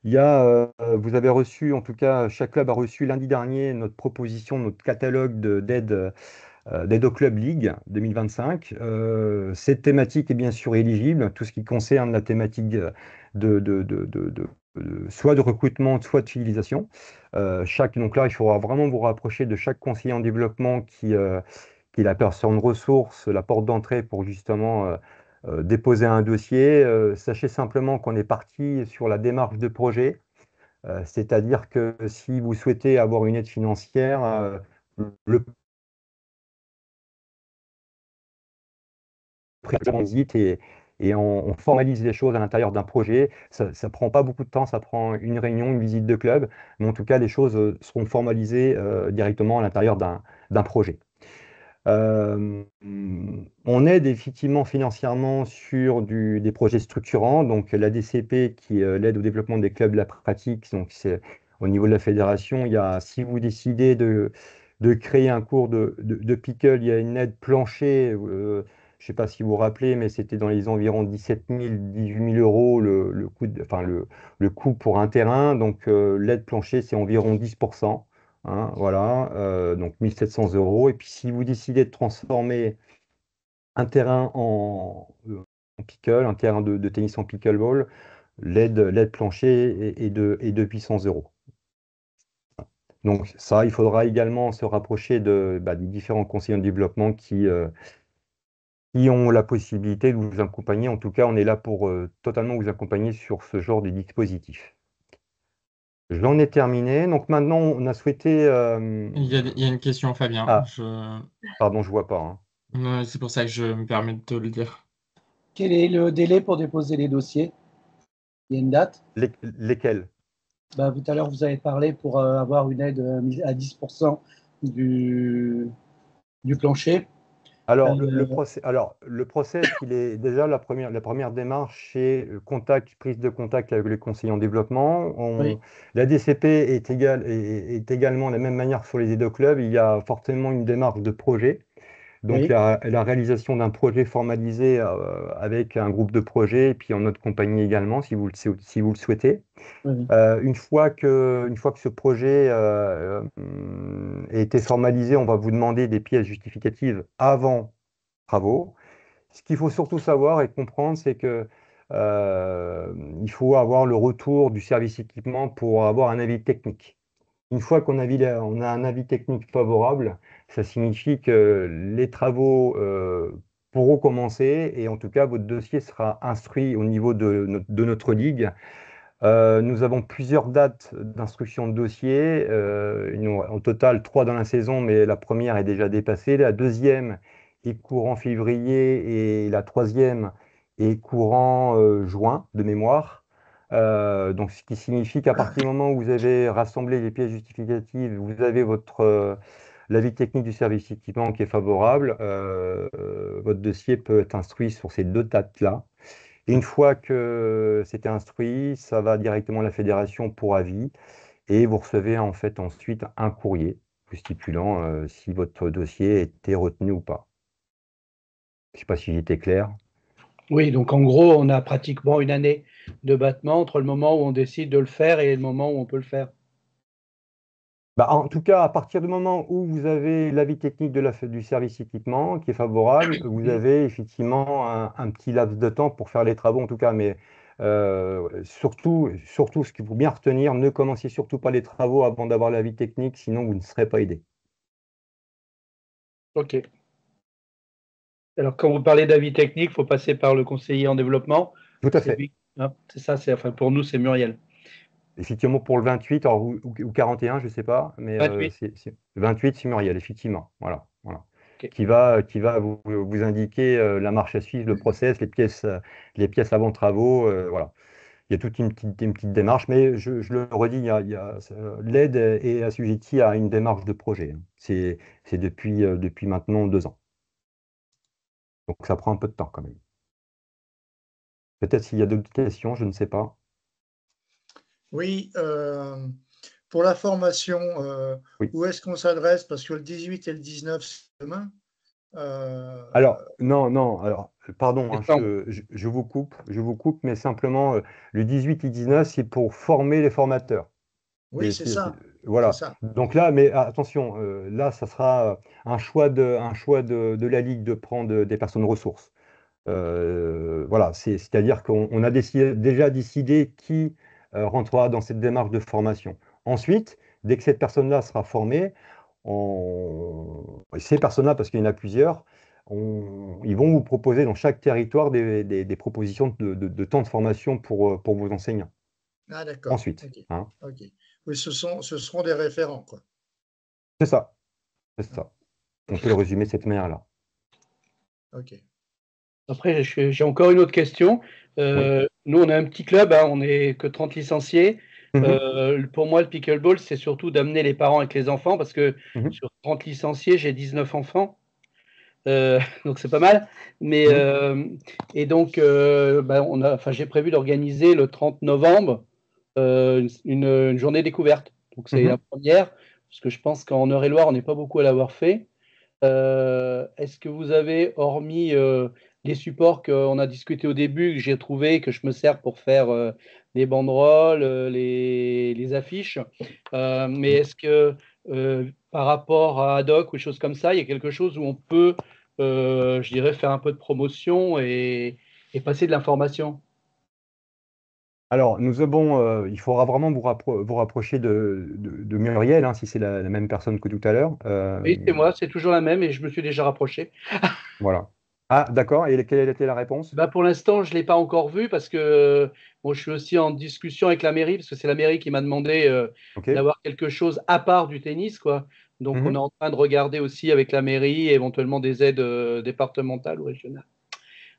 Vous avez reçu, en tout cas, chaque club a reçu lundi dernier notre proposition, notre catalogue d'aide au Club League 2025. Cette thématique est bien sûr éligible, tout ce qui concerne la thématique soit de recrutement, soit de fidélisation. Donc là, il faudra vraiment vous rapprocher de chaque conseiller en développement qui est la personne ressource, la porte d'entrée pour justement déposer un dossier. Sachez simplement qu'on est parti sur la démarche de projet, c'est-à-dire que si vous souhaitez avoir une aide financière, le on visite et on formalise les choses à l'intérieur d'un projet. Ça ne prend pas beaucoup de temps, ça prend une réunion, une visite de club, mais en tout cas, les choses seront formalisées directement à l'intérieur d'un projet. On aide effectivement financièrement sur des projets structurants, donc la DCP qui est l'aide au développement des clubs de la pratique, donc c'est au niveau de la fédération, si vous décidez de créer un cours de pickle, il y a une aide plancher, je ne sais pas si vous vous rappelez, mais c'était dans les environs 17 000, 18 000 euros le coût pour un terrain, donc l'aide plancher c'est environ 10%. Hein, voilà, donc 1700 euros. Et puis si vous décidez de transformer un terrain en pickle, un terrain de tennis en pickleball, l'aide plancher est de 800 euros. Donc ça, il faudra également se rapprocher des différents conseillers en développement qui ont la possibilité de vous accompagner. En tout cas, on est là pour totalement vous accompagner sur ce genre de dispositif. J'en ai terminé. Donc maintenant, on a souhaité... Il y a une question, Fabien. Ah, pardon, je vois pas, hein. Non, c'est pour ça que je me permets de te le dire. Quel est le délai pour déposer les dossiers? Il y a une date? Lesquels? Tout à l'heure, vous avez parlé pour avoir une aide à 10% du plancher. Alors, le process, il est déjà la première démarche, c'est prise de contact avec les conseillers en développement. Oui. La DCP est également de la même manière sur les aides au club. Il y a forcément une démarche de projet. Donc, Oui. la réalisation d'un projet formalisé avec un groupe de projet et puis en notre compagnie également, si vous le souhaitez. Oui. Une fois que ce projet a été formalisé, on va vous demander des pièces justificatives avant travaux. Ce qu'il faut surtout savoir et comprendre, c'est que il faut avoir le retour du service équipement pour avoir un avis technique. Une fois on a un avis technique favorable, ça signifie que les travaux pourront commencer et en tout cas votre dossier sera instruit au niveau de notre ligue. Nous avons plusieurs dates d'instruction de dossier, en total 3 dans la saison, mais la première est déjà dépassée. La deuxième est courant février et la troisième est courant juin de mémoire. Donc, ce qui signifie qu'à partir du moment où vous avez rassemblé les pièces justificatives, vous avez l'avis technique du service équipement qui est favorable, votre dossier peut être instruit sur ces 2 dates-là. Et une fois que c'était instruit, ça va directement à la fédération pour avis et vous recevez en fait ensuite un courrier vous stipulant si votre dossier était retenu ou pas. Je ne sais pas si j'étais clair. Oui, donc en gros, on a pratiquement une année de battement entre le moment où on décide de le faire et le moment où on peut le faire. Bah, en tout cas, à partir du moment où vous avez l'avis technique du service équipement qui est favorable, vous avez effectivement un petit laps de temps pour faire les travaux, en tout cas. Mais surtout, ce qu'il faut bien retenir, ne commencez surtout pas les travaux avant d'avoir l'avis technique, sinon vous ne serez pas aidé. OK. Alors, quand vous parlez d'avis technique, il faut passer par le conseiller en développement. Tout à C'est fait. lui. Ah, c'est ça, enfin, pour nous, c'est Muriel. Effectivement, pour le 28 alors, ou 41, je ne sais pas, mais 28. 28, c'est Muriel, effectivement. Voilà. OK. Qui va vous indiquer la marche à suivre, le process, les pièces avant travaux. Voilà. Il y a toute une petite démarche, mais je le redis, l'aide est assujettie à une démarche de projet, hein. C'est depuis maintenant 2 ans. Donc ça prend un peu de temps quand même. Peut-être s'il y a d'autres questions, je ne sais pas. Oui, pour la formation, Oui. où est-ce qu'on s'adresse? Parce que le 18 et le 19, c'est demain. Alors, non, alors, pardon, hein, Décembre. je vous coupe, mais simplement, le 18 et 19, c'est pour former les formateurs. Oui, c'est ça. C'est Voilà. ça. Donc là, mais attention, là, ça sera un choix de la Ligue de prendre des personnes ressources. Voilà, c'est-à-dire qu'on a déjà décidé qui rentrera dans cette démarche de formation. Ensuite, dès que cette personne-là sera formée, ces personnes-là, parce qu'il y en a plusieurs, ils vont vous proposer dans chaque territoire des propositions de temps de formation pour vos enseignants. Ah, d'accord. Ensuite, OK. hein. OK. Oui, ce seront des référents, quoi. C'est ça. On peut le résumer de cette manière-là. OK. Après, j'ai encore une autre question. Oui. Nous, on a un petit club, hein, on n'est que 30 licenciés. Mhm. Pour moi, le pickleball, c'est surtout d'amener les parents avec les enfants parce que Mhm. sur 30 licenciés, j'ai 19 enfants. Donc, c'est pas mal. Mais, Mhm. et donc, j'ai prévu d'organiser le 30 novembre une journée découverte. Donc, c'est la Mhm. première parce que je pense qu'en Eure-et-Loire, on n'est pas beaucoup à l'avoir fait. Est-ce que vous avez, hormis les supports qu'on a discuté au début, que j'ai trouvé, que je me sers pour faire les banderoles, les affiches, mais est-ce que par rapport à Haddock ou des choses comme ça, il y a quelque chose où on peut, je dirais, faire un peu de promotion et passer de l'information? Alors, il faudra vraiment vous rapprocher de Muriel, hein, si c'est la même personne que tout à l'heure. Oui, c'est moi, c'est toujours la même et je me suis déjà rapproché. Voilà. Ah, d'accord. Et quelle était la réponse? Bah, pour l'instant, je ne l'ai pas encore vu parce que bon, je suis aussi en discussion avec la mairie parce que c'est la mairie qui m'a demandé OK. d'avoir quelque chose à part du tennis, quoi. Donc, on est Mhm. en train de regarder aussi avec la mairie, éventuellement des aides départementales ou régionales.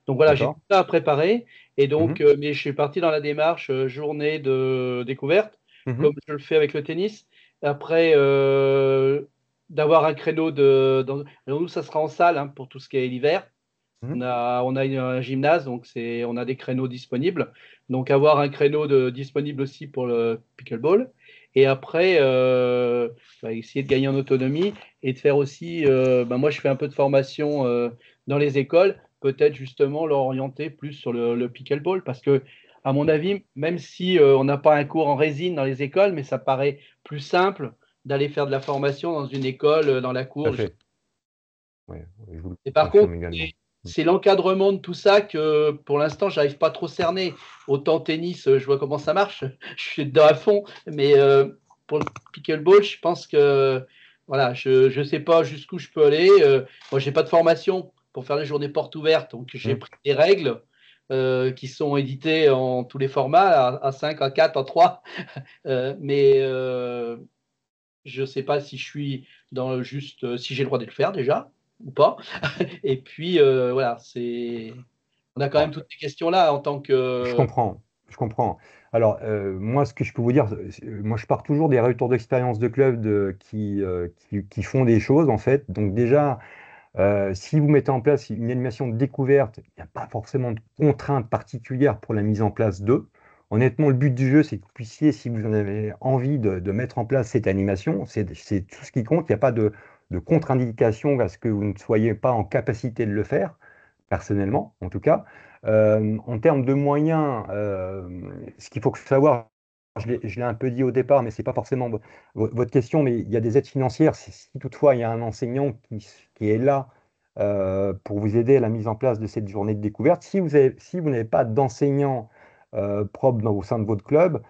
Donc voilà, j'ai tout D'accord. ça à préparer. Et donc, Mhm. mais je suis parti dans la démarche journée de découverte, comme Mhm. je le fais avec le tennis. Après, d'avoir un créneau alors nous, ça sera en salle hein, pour tout ce qui est l'hiver. Mhm. On a un gymnase, donc on a des créneaux disponibles. Donc avoir un créneau disponible aussi pour le pickleball. Et après, essayer de gagner en autonomie et de faire aussi, moi je fais un peu de formation dans les écoles, peut-être justement l'orienter plus sur le pickleball, parce que à mon avis, même si on n'a pas un cours en résine dans les écoles, mais ça paraît plus simple d'aller faire de la formation dans une école, dans la Tout à cour. fait. Ouais, je vous Et le par contre, confirme également. c'est l'encadrement de tout ça que pour l'instant, j'arrive pas trop cerner. Autant tennis, je vois comment ça marche, je suis dedans à fond, mais pour le pickleball, je pense que voilà, je sais pas jusqu'où je peux aller. Moi, j'ai pas de formation pour faire les journées portes ouvertes, donc j'ai pris des règles qui sont éditées en tous les formats, A5, A4, A3, mais je sais pas si je suis dans juste si j'ai le droit de le faire déjà ou pas. Et puis voilà, on a quand même toutes ces questions-là en tant Je que. comprends, je comprends. Alors, moi, ce que je peux vous dire, moi, je pars toujours des retours d'expérience de clubs qui font des choses, en fait. Donc, déjà, si vous mettez en place une animation de découverte, il n'y a pas forcément de contraintes particulières pour la mise en place d'eux. Honnêtement, le but du jeu, c'est que vous puissiez, si vous en avez envie de mettre en place cette animation, c'est tout ce qui compte. Il n'y a pas de contre-indication à ce que vous ne soyez pas en capacité de le faire, personnellement, en tout cas. En termes de moyens, ce qu'il faut savoir, je l'ai un peu dit au départ, mais ce n'est pas forcément votre question, mais il y a des aides financières. Si toutefois il y a un enseignant qui est là pour vous aider à la mise en place de cette journée de découverte, si vous n'avez pas d'enseignant propre au sein de votre club,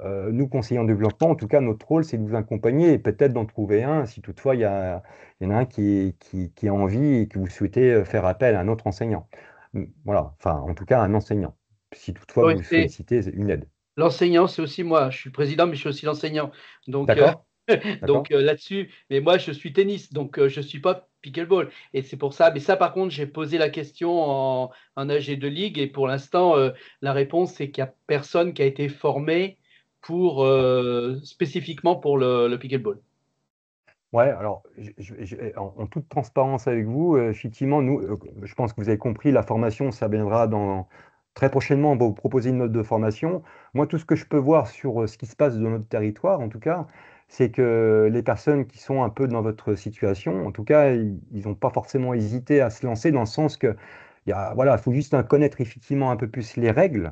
nous, conseillers en développement, en tout cas, notre rôle, c'est de vous accompagner et peut-être d'en trouver un si toutefois il y en a un qui a envie et que vous souhaitez faire appel à un autre enseignant. Voilà, enfin, en tout cas, un enseignant, si toutefois Ouais, vous sollicitez une aide. l'enseignant, c'est aussi moi. Je suis le président, mais je suis aussi l'enseignant. Donc, D'accord? D'accord? là-dessus, mais moi, je suis tennis, donc je ne suis pas pickleball. Et c'est pour ça. Mais ça, par contre, j'ai posé la question en AG2 Ligue et pour l'instant, la réponse, c'est qu'il n'y a personne qui a été formé spécifiquement pour le pickleball. Ouais, alors, en toute transparence avec vous, effectivement, nous, je pense que vous avez compris, la formation, ça viendra très prochainement, on va vous proposer une note de formation. Moi, tout ce que je peux voir sur ce qui se passe dans notre territoire, en tout cas, c'est que les personnes qui sont un peu dans votre situation, en tout cas, ils n'ont pas forcément hésité à se lancer dans le sens que, voilà, il faut juste connaître effectivement un peu plus les règles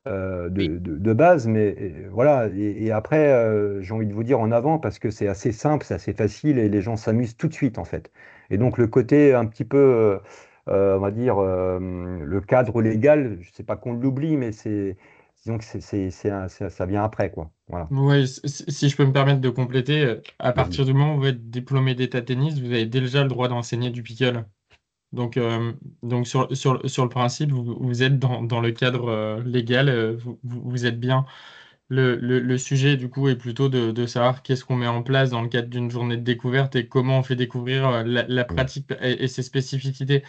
de base, mais voilà. Et après, j'ai envie de vous dire en avant parce que c'est assez simple, c'est assez facile et les gens s'amusent tout de suite en fait. Et donc le côté un petit peu, on va dire, le cadre légal, je sais pas qu'on l'oublie, mais disons que ça vient après quoi. Voilà. Oui, si je peux me permettre de compléter, à Vas-y. partir du moment où vous êtes diplômé d'état tennis, vous avez déjà le droit d'enseigner du pickle. Donc, sur le principe, vous êtes dans le cadre légal, vous êtes bien. Le sujet, du coup, est plutôt de savoir qu'est-ce qu'on met en place dans le cadre d'une journée de découverte et comment on fait découvrir la Mm. pratique et ses spécificités.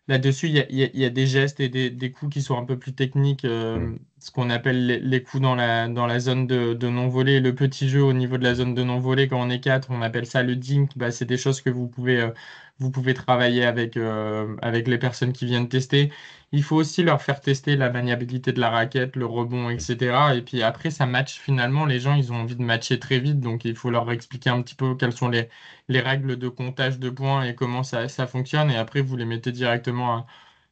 Là-dessus, il y a des gestes et des coups qui sont un peu plus techniques, Mm. ce qu'on appelle les coups dans la zone de non-volée. Le petit jeu au niveau de la zone de non-volée, quand on est quatre, on appelle ça le dink. Bah, c'est des choses que vous pouvez travailler avec les personnes qui viennent tester. Il faut aussi leur faire tester la maniabilité de la raquette, le rebond, etc. Et puis après, ça match finalement. Les gens, ils ont envie de matcher très vite, donc il faut leur expliquer un petit peu quelles sont les règles de comptage de points et comment ça fonctionne. Et après, vous les mettez directement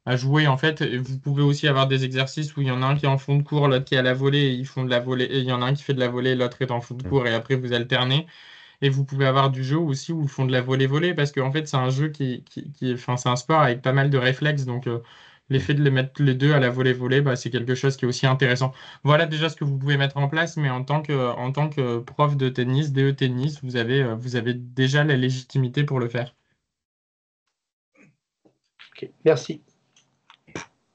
à jouer, en fait. Et vous pouvez aussi avoir des exercices où il y en a un qui est en fond de cours, l'autre qui est à la volée, et ils font de la volée. Et il y en a un qui fait de la volée, l'autre est en fond de Mm. cours, et après, vous alternez. Et vous pouvez avoir du jeu aussi où ils font de la volée-volée, parce qu'en fait, c'est un jeu enfin, c'est un sport avec pas mal de réflexes. Donc, Mm. l'effet de les mettre les deux à la volée-volée, bah, c'est quelque chose qui est aussi intéressant. Voilà déjà ce que vous pouvez mettre en place, mais en tant que prof de tennis, DE tennis, vous avez déjà la légitimité pour le faire. Ok, merci.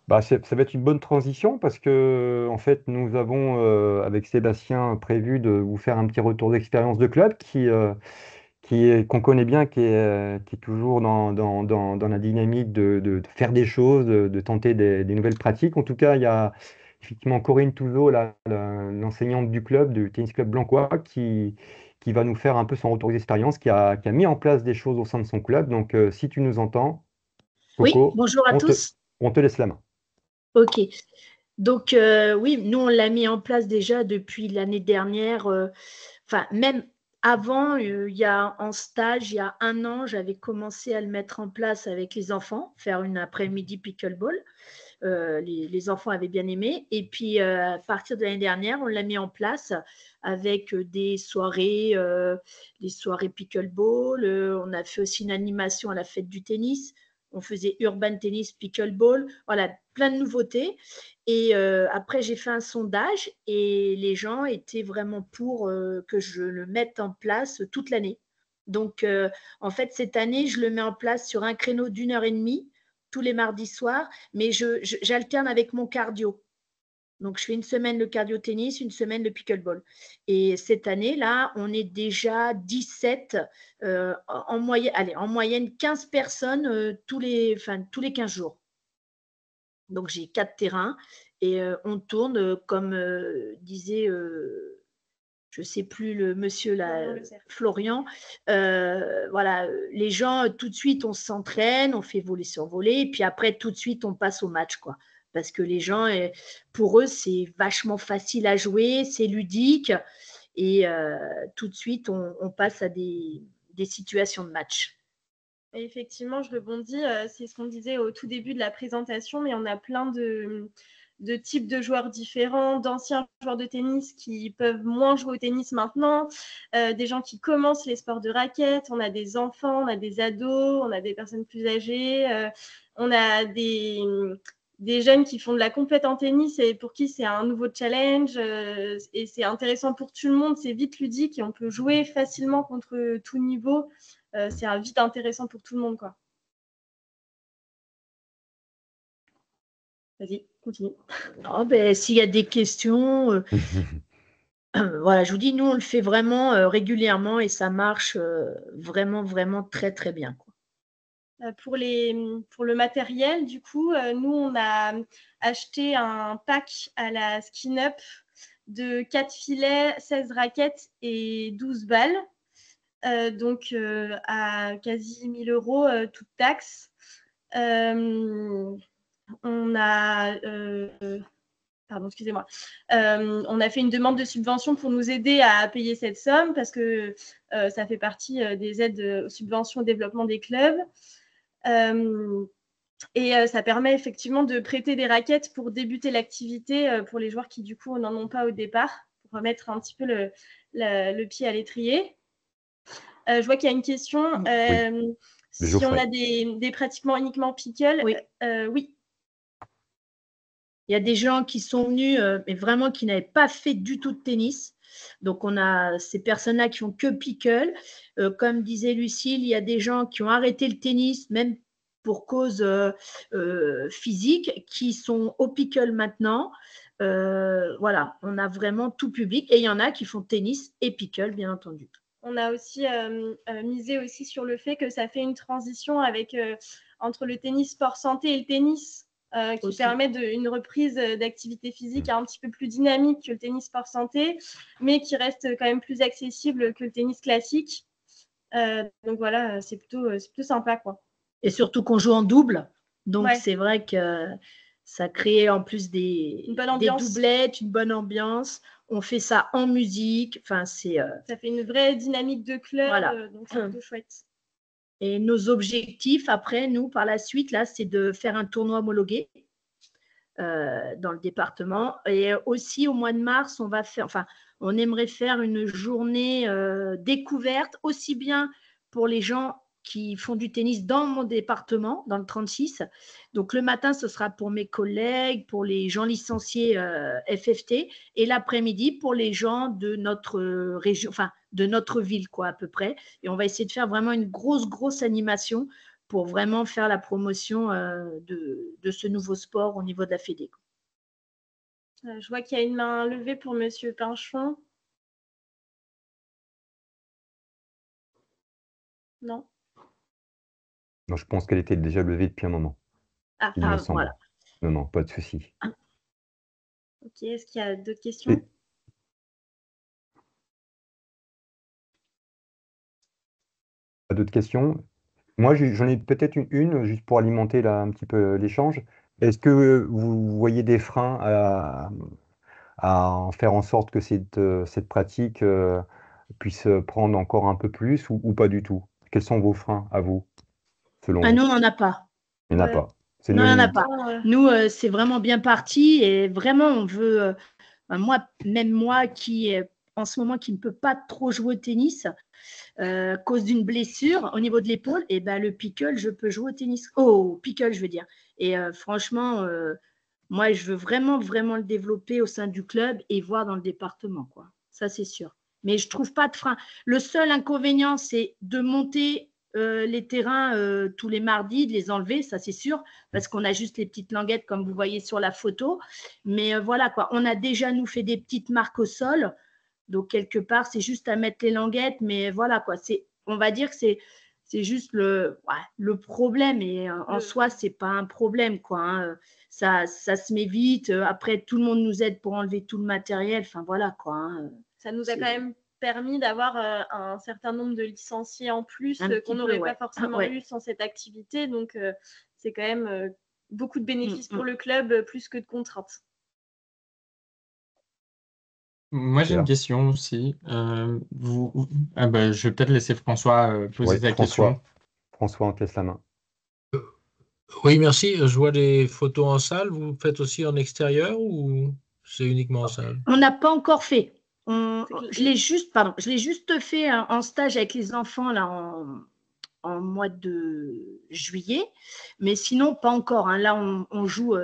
Bah, ça va être une bonne transition parce que en fait nous avons avec Sébastien prévu de vous faire un petit retour d'expérience de club qu'on connaît bien, qui est toujours dans la dynamique de faire des choses, de tenter des nouvelles pratiques. En tout cas, il y a effectivement Corinne Touzeau, l'enseignante du club, du Tennis Club Blancois, qui va nous faire un peu son retour d'expérience, qui a mis en place des choses au sein de son club. Donc, si tu nous entends, Oui, Coco, bonjour à tous. on te laisse la main. Ok. Donc, oui, nous, on l'a mis en place déjà depuis l'année dernière. Enfin, même avant, il y a en stage, il y a 1 an, j'avais commencé à le mettre en place avec les enfants, faire une après-midi pickleball. Les enfants avaient bien aimé. Et puis, à partir de l'année dernière, on l'a mis en place avec des soirées pickleball. On a fait aussi une animation à la fête du tennis. On faisait urban tennis, pickleball, voilà, plein de nouveautés. Et après, j'ai fait un sondage et les gens étaient vraiment pour que je le mette en place toute l'année. Donc, en fait, cette année, je le mets en place sur un créneau d'1 h 30 tous les mardis soirs, mais j'alterne avec mon cardio. Donc, je fais une semaine le cardio-tennis, une semaine le pickleball. Et cette année-là, on est déjà 17, en moyenne 15 personnes tous les 15 jours. Donc, j'ai 4 terrains et on tourne, comme disait, je ne sais plus le monsieur là, Florian. Voilà, les gens, tout de suite, on s'entraîne, on fait voler sur voler, et puis après, tout de suite, on passe au match, quoi. Parce que les gens, pour eux, c'est vachement facile à jouer, c'est ludique, et tout de suite, on passe à des situations de match. Et effectivement, je rebondis, c'est ce qu'on disait au tout début de la présentation, mais on a plein de types de joueurs différents, d'anciens joueurs de tennis qui peuvent moins jouer au tennis maintenant, des gens qui commencent les sports de raquettes, on a des enfants, on a des ados, on a des personnes plus âgées, on a des jeunes qui font de la compète en tennis et pour qui c'est un nouveau challenge et c'est intéressant pour tout le monde, c'est vite ludique et on peut jouer facilement contre tout niveau. C'est vite intéressant pour tout le monde, quoi. Vas-y, continue. Oh, ben, s'il y a des questions, voilà, je vous dis, nous, on le fait vraiment régulièrement et ça marche vraiment, vraiment très, très bien, quoi. Pour le matériel, du coup, nous, on a acheté un pack à la Skin Up de 4 filets, 16 raquettes et 12 balles. Donc, à quasi 1 000 €, toute taxe. On a pardon, excusez-moi. On a fait une demande de subvention pour nous aider à payer cette somme parce que ça fait partie des aides aux subventions au développement des clubs. Et ça permet effectivement de prêter des raquettes pour débuter l'activité pour les joueurs qui, du coup, n'en ont pas au départ, pour remettre un petit peu le pied à l'étrier. Je vois qu'il y a une question. Oui. Si on a des pratiquements uniquement pickle, oui. Oui. Il y a des gens qui sont venus, mais vraiment qui n'avaient pas fait du tout de tennis. Donc, on a ces personnes-là qui font que pickle. Comme disait Lucille, il y a des gens qui ont arrêté le tennis, même pour cause physique, qui sont au pickle maintenant. Voilà, on a vraiment tout public. Et il y en a qui font tennis et pickle, bien entendu. On a aussi misé aussi sur le fait que ça fait une transition entre le tennis sport santé et le tennis. Qui permet une reprise d'activité physique un petit peu plus dynamique que le tennis sport santé, mais qui reste quand même plus accessible que le tennis classique. Donc voilà, c'est plutôt sympa, quoi. Et surtout qu'on joue en double, donc Ouais. C'est vrai que ça crée en plus des doublettes, une bonne ambiance. On fait ça en musique, enfin ça fait une vraie dynamique de club, voilà. Donc c'est plutôt chouette. Et nos objectifs, après, nous, par la suite, là, c'est de faire un tournoi homologué dans le département. Et aussi, au mois de mars, on aimerait faire une journée découverte, aussi bien pour les gens qui font du tennis dans mon département, dans le 36. Donc, le matin, ce sera pour mes collègues, pour les gens licenciés FFT, et l'après-midi pour les gens de notre région, enfin, de notre ville, quoi, à peu près. Et on va essayer de faire vraiment une grosse animation pour vraiment faire la promotion de ce nouveau sport au niveau de la Fédé. Je vois qu'il y a une main levée pour Monsieur Pinchon. Non? Non, je pense qu'elle était déjà levée depuis un moment. Ah, il me semble. Voilà. Non, pas de souci. Ok, est-ce qu'il y a d'autres questions? Pas d'autres questions? Moi, j'en ai peut-être une, juste pour alimenter là, un petit peu l'échange. Est-ce que vous voyez des freins à en faire en sorte que cette pratique puisse prendre encore un peu plus ou pas du tout? Quels sont vos freins à vous, selon vous? Nous, on n'en a pas. Il n'y en a pas. Non, il n'y en a pas. Nous, c'est vraiment bien parti et vraiment, on veut… moi qui en ce moment qui ne peut pas trop jouer au tennis, à cause d'une blessure au niveau de l'épaule, et ben le pickle, je peux jouer au tennis. Oh, pickle, je veux dire. Et franchement, moi, je veux vraiment, vraiment le développer au sein du club et voir dans le département, quoi. Ça, c'est sûr. Mais je ne trouve pas de frein. Le seul inconvénient, c'est de monter les terrains tous les mardis, de les enlever, ça c'est sûr, parce qu'on a juste les petites languettes comme vous voyez sur la photo. Mais voilà quoi, on a déjà nous fait des petites marques au sol, donc quelque part c'est juste à mettre les languettes, mais voilà quoi, on va dire que c'est juste le problème, et en soi c'est pas un problème quoi. Hein. Ça se met vite. Après tout le monde nous aide pour enlever tout le matériel. Enfin voilà quoi. Hein. Ça nous a quand même permis d'avoir un certain nombre de licenciés en plus qu'on n'aurait pas forcément eu sans cette activité. Donc, c'est quand même beaucoup de bénéfices pour le club, plus que de contraintes. Moi, j'ai une question aussi. Je vais peut-être laisser François poser sa question. François, on te laisse la main. Oui, merci. Je vois les photos en salle. Vous faites aussi en extérieur ou c'est uniquement en salle? On n'a pas encore fait. Je l'ai juste fait en stage avec les enfants là, en mois de juillet, mais sinon pas encore. Hein. Là, on joue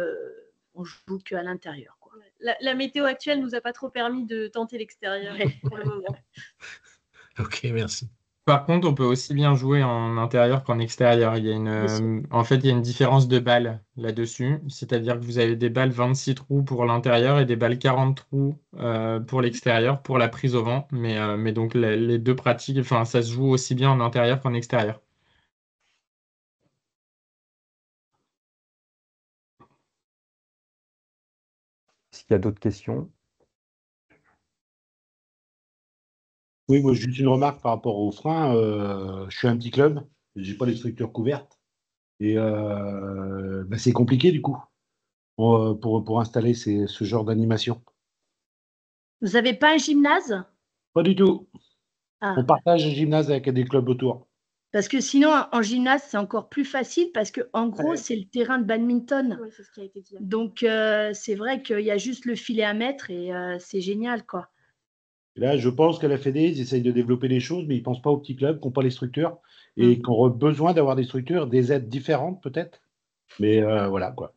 qu'à l'intérieur. Quoi. La météo actuelle nous a pas trop permis de tenter l'extérieur pour le moment. Ok, merci. Par contre, on peut aussi bien jouer en intérieur qu'en extérieur. En fait, il y a une différence de balles là-dessus. C'est-à-dire que vous avez des balles 26 trous pour l'intérieur et des balles 40 trous pour l'extérieur, pour la prise au vent. Mais donc, les deux pratiques, enfin, ça se joue aussi bien en intérieur qu'en extérieur. Est-ce qu'il y a d'autres questions? Oui, moi, juste une remarque par rapport aux freins. Je suis un petit club, j'ai pas les structures couvertes. Et c'est compliqué, du coup, pour installer ce genre d'animation. Vous n'avez pas un gymnase? Pas du tout. Ah. On partage un gymnase avec des clubs autour. Parce que sinon, en gymnase, c'est encore plus facile parce que en gros, c'est le terrain de badminton. Oui, c'est ce qui a été dit. Donc, c'est vrai qu'il y a juste le filet à mettre et c'est génial, quoi. Et là, je pense qu'à la Fédé, ils essayent de développer les choses, mais ils ne pensent pas aux petits clubs qui n'ont pas les structures et qui ont besoin d'avoir des structures, des aides différentes peut-être. Mais voilà, quoi.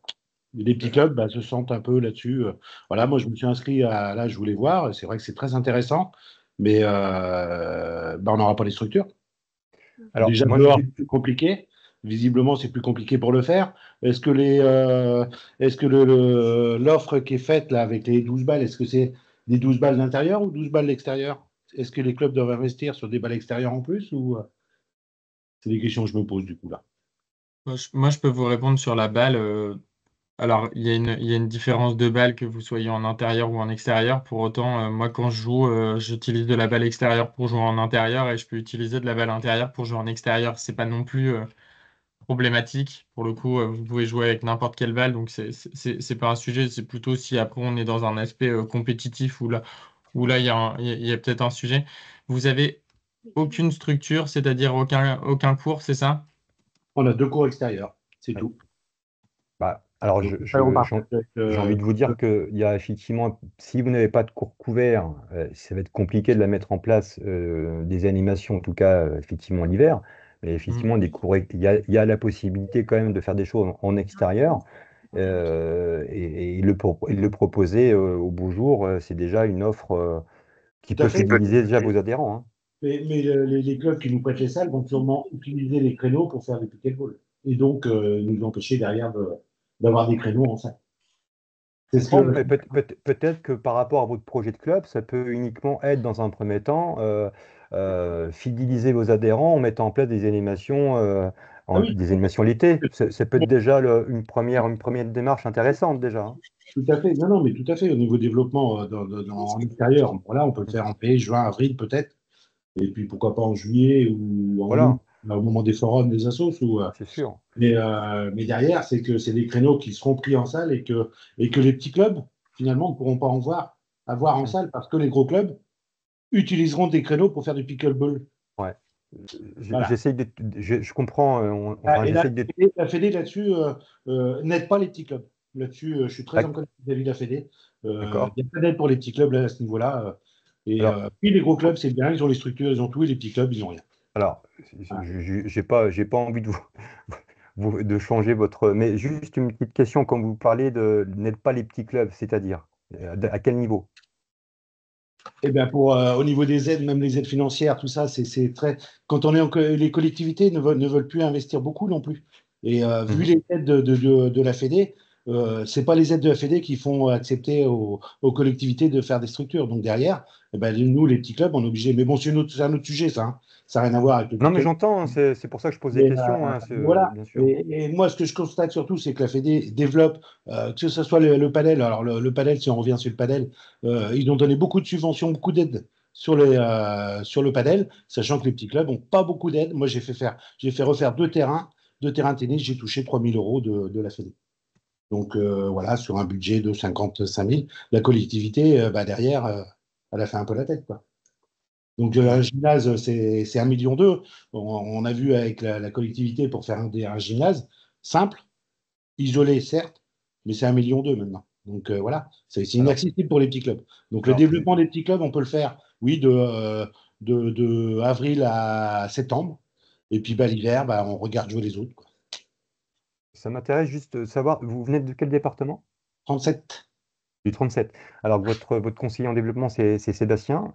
Les petits clubs se sentent un peu là-dessus. Voilà, moi, je me suis inscrit là, je voulais voir. C'est vrai que c'est très intéressant, mais on n'aura pas les structures. Alors, déjà, dehors, c'est plus compliqué. Visiblement, c'est plus compliqué pour le faire. Est-ce que l'offre qui est faite là avec les 12 balles, est-ce que c'est des 12 balles d'intérieur ou 12 balles d'extérieur? Est-ce que les clubs doivent investir sur des balles extérieures en plus ou c'est des questions que je me pose du coup là. Moi, je peux vous répondre sur la balle. Alors, il y a une différence de balle que vous soyez en intérieur ou en extérieur. Pour autant, moi, quand je joue, j'utilise de la balle extérieure pour jouer en intérieur et je peux utiliser de la balle intérieure pour jouer en extérieur. C'est pas non plus problématique. Pour le coup, vous pouvez jouer avec n'importe quelle balle, donc c'est pas un sujet. C'est plutôt si après on est dans un aspect compétitif où là, il y a peut-être un sujet. Vous avez aucune structure, c'est-à-dire aucun cours, c'est ça? On a 2 cours extérieurs, c'est tout. Alors, j'ai envie de vous dire qu'il y a effectivement, si vous n'avez pas de cours couverts, ça va être compliqué de la mettre en place, des animations, en tout cas, effectivement, l'hiver. Mais effectivement, des cours, il y a la possibilité quand même de faire des choses en extérieur. Et le proposer au beau jour, c'est déjà une offre qui peut fidéliser déjà vos adhérents. Hein. Mais les clubs qui nous prêtent les salles vont sûrement utiliser les créneaux pour faire des pickleball. Et donc, nous empêcher derrière d'avoir des créneaux en salle. Peut-être que par rapport à votre projet de club, ça peut uniquement être, dans un premier temps, fidéliser vos adhérents en mettant en place des animations, des animations l'été. Ça peut être déjà une première démarche intéressante déjà. Hein. Tout à fait. Non, mais tout à fait. Au niveau développement en extérieur, voilà, on peut le faire en mai, juin, avril peut-être. Et puis pourquoi pas en juillet ou en août, au moment des forums, des assos. C'est sûr. Mais derrière, c'est que c'est des créneaux qui seront pris en salle et que les petits clubs, finalement, ne pourront pas avoir en salle parce que les gros clubs utiliseront des créneaux pour faire du pickleball. Ouais. Voilà. Je comprends. La Fédé, là-dessus, n'aide pas les petits clubs. Là-dessus, je suis très en colère vis-à-vis de la Fédé. Il n'y a pas d'aide pour les petits clubs là, à ce niveau-là. Et Alors, puis les gros clubs, c'est bien, ils ont les structures, ils ont tout, et les petits clubs, ils n'ont rien. alors, j'ai pas envie de de changer votre. Mais juste une petite question, quand vous parlez de n'êtes pas les petits clubs, c'est-à-dire à quel niveau? Eh bien, au niveau des aides, même les aides financières, tout ça, c'est très. Quand on est les collectivités ne veulent plus investir beaucoup non plus. Et vu Mhm. les aides de la Fédé, c'est pas les aides de la Fédé qui font accepter aux collectivités de faire des structures. Donc derrière, eh ben, nous, les petits clubs, on est obligés. Mais bon, c'est un autre sujet, ça. Hein. Ça n'a rien à voir avec le Non, mais pickle. j'entends, hein, c'est pour ça que je pose des Mais, questions, hein, voilà. bien sûr. Et moi, ce que je constate surtout, c'est que la Fédé développe, que ce soit le padel. Alors, le padel, si on revient sur le padel, ils ont donné beaucoup de subventions, beaucoup d'aides sur le padel, sachant que les petits clubs n'ont pas beaucoup d'aides. Moi, j'ai fait refaire deux terrains de tennis, j'ai touché 3 000 euros de la Fédé. Donc, voilà, sur un budget de 55 000, la collectivité, derrière, elle a fait un peu la tête, quoi. Donc, un gymnase, c'est 1,2 million. On a vu avec la collectivité pour faire un gymnase simple, isolé, certes, mais c'est 1,2 million maintenant. Donc, voilà, c'est Alors, inaccessible pour les petits clubs. Donc, le alors, développement des petits clubs, on peut le faire, oui, de avril à septembre. Et puis, l'hiver, on regarde jouer les autres, quoi. ça m'intéresse juste de savoir, vous venez de quel département? 37. Du 37. Alors, votre conseiller en développement, c'est Sébastien.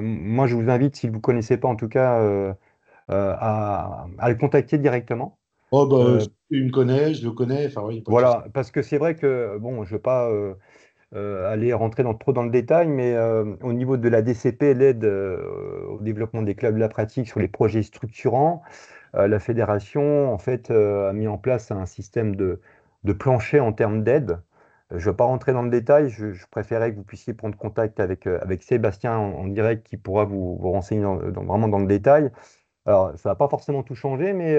Moi, je vous invite, si vous ne connaissez pas, en tout cas, à le contacter directement. Oh, Euh, il me connaît, je le connais, enfin, oui, pas de souci. voilà, parce que c'est vrai que, bon, je ne veux pas aller rentrer trop dans le détail, mais au niveau de la DCP, l'aide au développement des clubs de la pratique sur les projets structurants, la fédération, en fait, a mis en place un système de plancher en termes d'aide. Je ne veux pas rentrer dans le détail, je préférais que vous puissiez prendre contact avec Sébastien en direct qui pourra vous renseigner vraiment dans le détail. Alors, ça va pas forcément tout changer, mais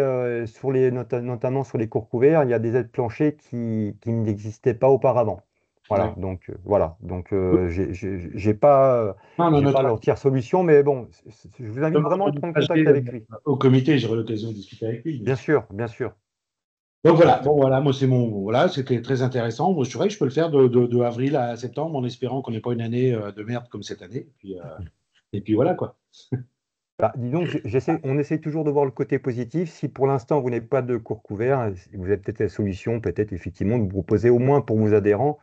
notamment sur les cours couverts, il y a des aides planchers qui n'existaient pas auparavant. Voilà, Ouais. voilà. Donc, Non, non, j'ai pas l'entière solution, mais bon, je vous invite vraiment à prendre contact avec lui. au comité, j'aurai l'occasion de discuter avec lui. Bien sûr, bien sûr. Donc voilà, bon voilà, moi c'est voilà, c'était très intéressant. Moi je dirais que je peux le faire de avril à septembre en espérant qu'on n'ait pas une année de merde comme cette année. Et puis voilà quoi. Bah, dis donc, on essaie toujours de voir le côté positif. Si pour l'instant vous n'avez pas de cours couverts, vous avez peut-être la solution, peut-être effectivement de vous proposer au moins pour vos adhérents,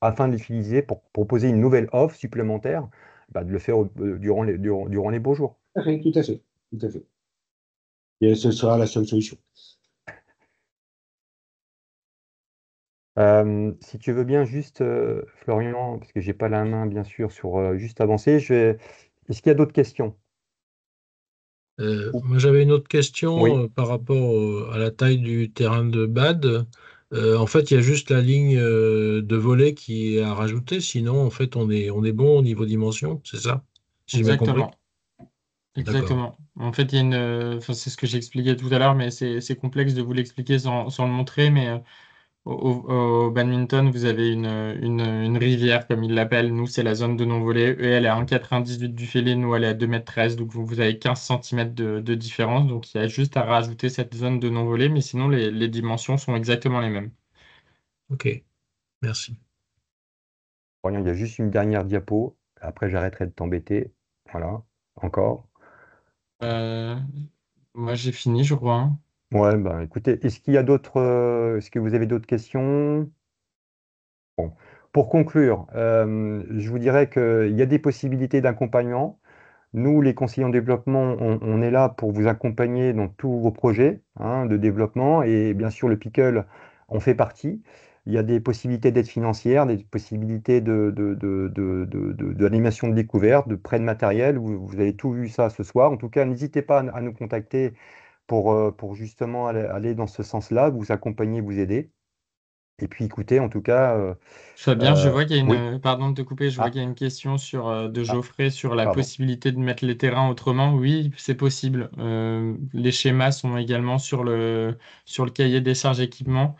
afin de l'utiliser pour proposer une nouvelle offre supplémentaire, bah, de le faire durant les beaux jours. Tout à fait, tout à fait, tout à fait. Et ce sera la seule solution. Si tu veux bien juste, Florian, parce que j'ai pas la main bien sûr sur juste avancer, est-ce qu'il y a d'autres questions? Moi, j'avais une autre question Oui. par rapport à la taille du terrain de bad. En fait, il y a juste la ligne de volley qui est à rajouter. Sinon, en fait, on est bon au niveau dimension, c'est ça? Si j'ai bien compris. Exactement. D'accord. Exactement. En fait, il y a enfin, c'est ce que j'expliquais tout à l'heure, mais c'est complexe de vous l'expliquer sans le montrer. Mais au badminton, vous avez une rivière, comme ils l'appellent. Nous, c'est la zone de non-volley. Eux, elle est à 1,98 du filet. Nous, elle est à 2,13 m. Donc, vous avez 15 cm de différence. Donc, il y a juste à rajouter cette zone de non-volley. Mais sinon, les dimensions sont exactement les mêmes. Ok, merci. Florian, il y a juste une dernière diapo. Après, j'arrêterai de t'embêter. Voilà. Encore. Euh, Moi, j'ai fini, je crois, hein. Ouais, bah, écoutez, est-ce que vous avez d'autres questions? Bon. Pour conclure, je vous dirais qu'il y a des possibilités d'accompagnement. Nous, les conseillers en développement, on est là pour vous accompagner dans tous vos projets, hein, de développement. Et bien sûr, le Pickle en fait partie. Il y a des possibilités d'aide financière, des possibilités d'animation de découverte, de prêt de matériel. Vous avez tout vu ça ce soir. En tout cas, n'hésitez pas à nous contacter pour justement aller dans ce sens-là, vous accompagner, vous aider. Et puis écoutez, en tout cas, Fabien, je vois qu'il y a oui. pardon de te couper, je vois Ah, qu'il y a une question de ah, Geoffrey sur la pardon. possibilité de mettre les terrains autrement. Oui, c'est possible. Les schémas sont également sur le cahier des charges équipement.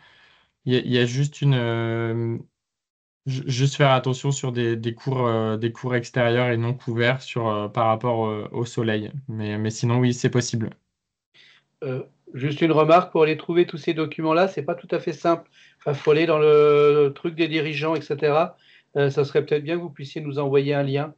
Il y a juste juste faire attention sur des cours extérieurs et non couverts par rapport au soleil. Mais sinon, oui, c'est possible. Euh, Juste une remarque, pour aller trouver tous ces documents-là, c'est pas tout à fait simple. Il faut aller dans le truc des dirigeants, etc. Ça serait peut-être bien que vous puissiez nous envoyer un lien.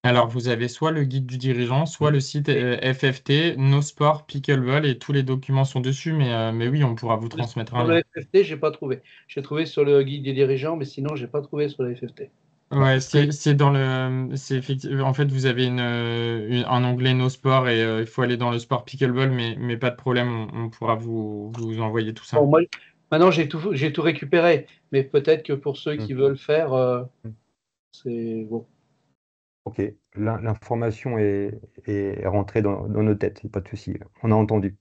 Alors, vous avez soit le guide du dirigeant, soit le site FFT, No Sport, Pickleball, et tous les documents sont dessus, mais oui, on pourra vous transmettre un Sur le lien. FFT, j'ai pas trouvé. J'ai trouvé sur le guide des dirigeants, mais sinon, j'ai pas trouvé sur le FFT. Ouais, c'est dans le, c'est effectivement, en fait, vous avez un onglet No Sport et il faut aller dans le sport Pickleball, mais pas de problème, on pourra vous envoyer tout ça. Bon, moi, maintenant, j'ai tout récupéré, mais peut-être que pour ceux qui veulent faire, c'est bon. Ok, l'information est rentrée dans nos têtes, pas de souci. On a entendu.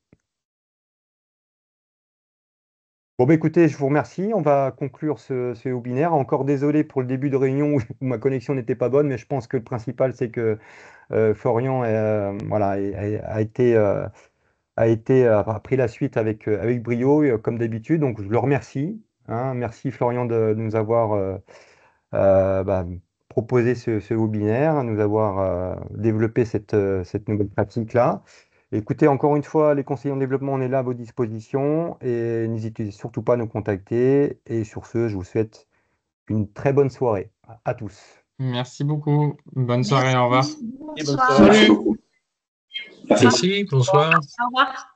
Bon, bah, écoutez, je vous remercie. On va conclure ce webinaire. Encore désolé pour le début de réunion où ma connexion n'était pas bonne, mais je pense que le principal, c'est que Florian voilà, a pris la suite avec brio, comme d'habitude. Donc, je le remercie. Hein. Merci, Florian, de nous avoir bah, proposé ce webinaire, nous avoir développé cette nouvelle pratique-là. Écoutez, encore une fois, les conseillers en développement, on est là à vos dispositions et n'hésitez surtout pas à nous contacter. Et sur ce, je vous souhaite une très bonne soirée à tous. Merci beaucoup. Bonne soirée, au revoir. Bonsoir. Merci, bonsoir. Au revoir.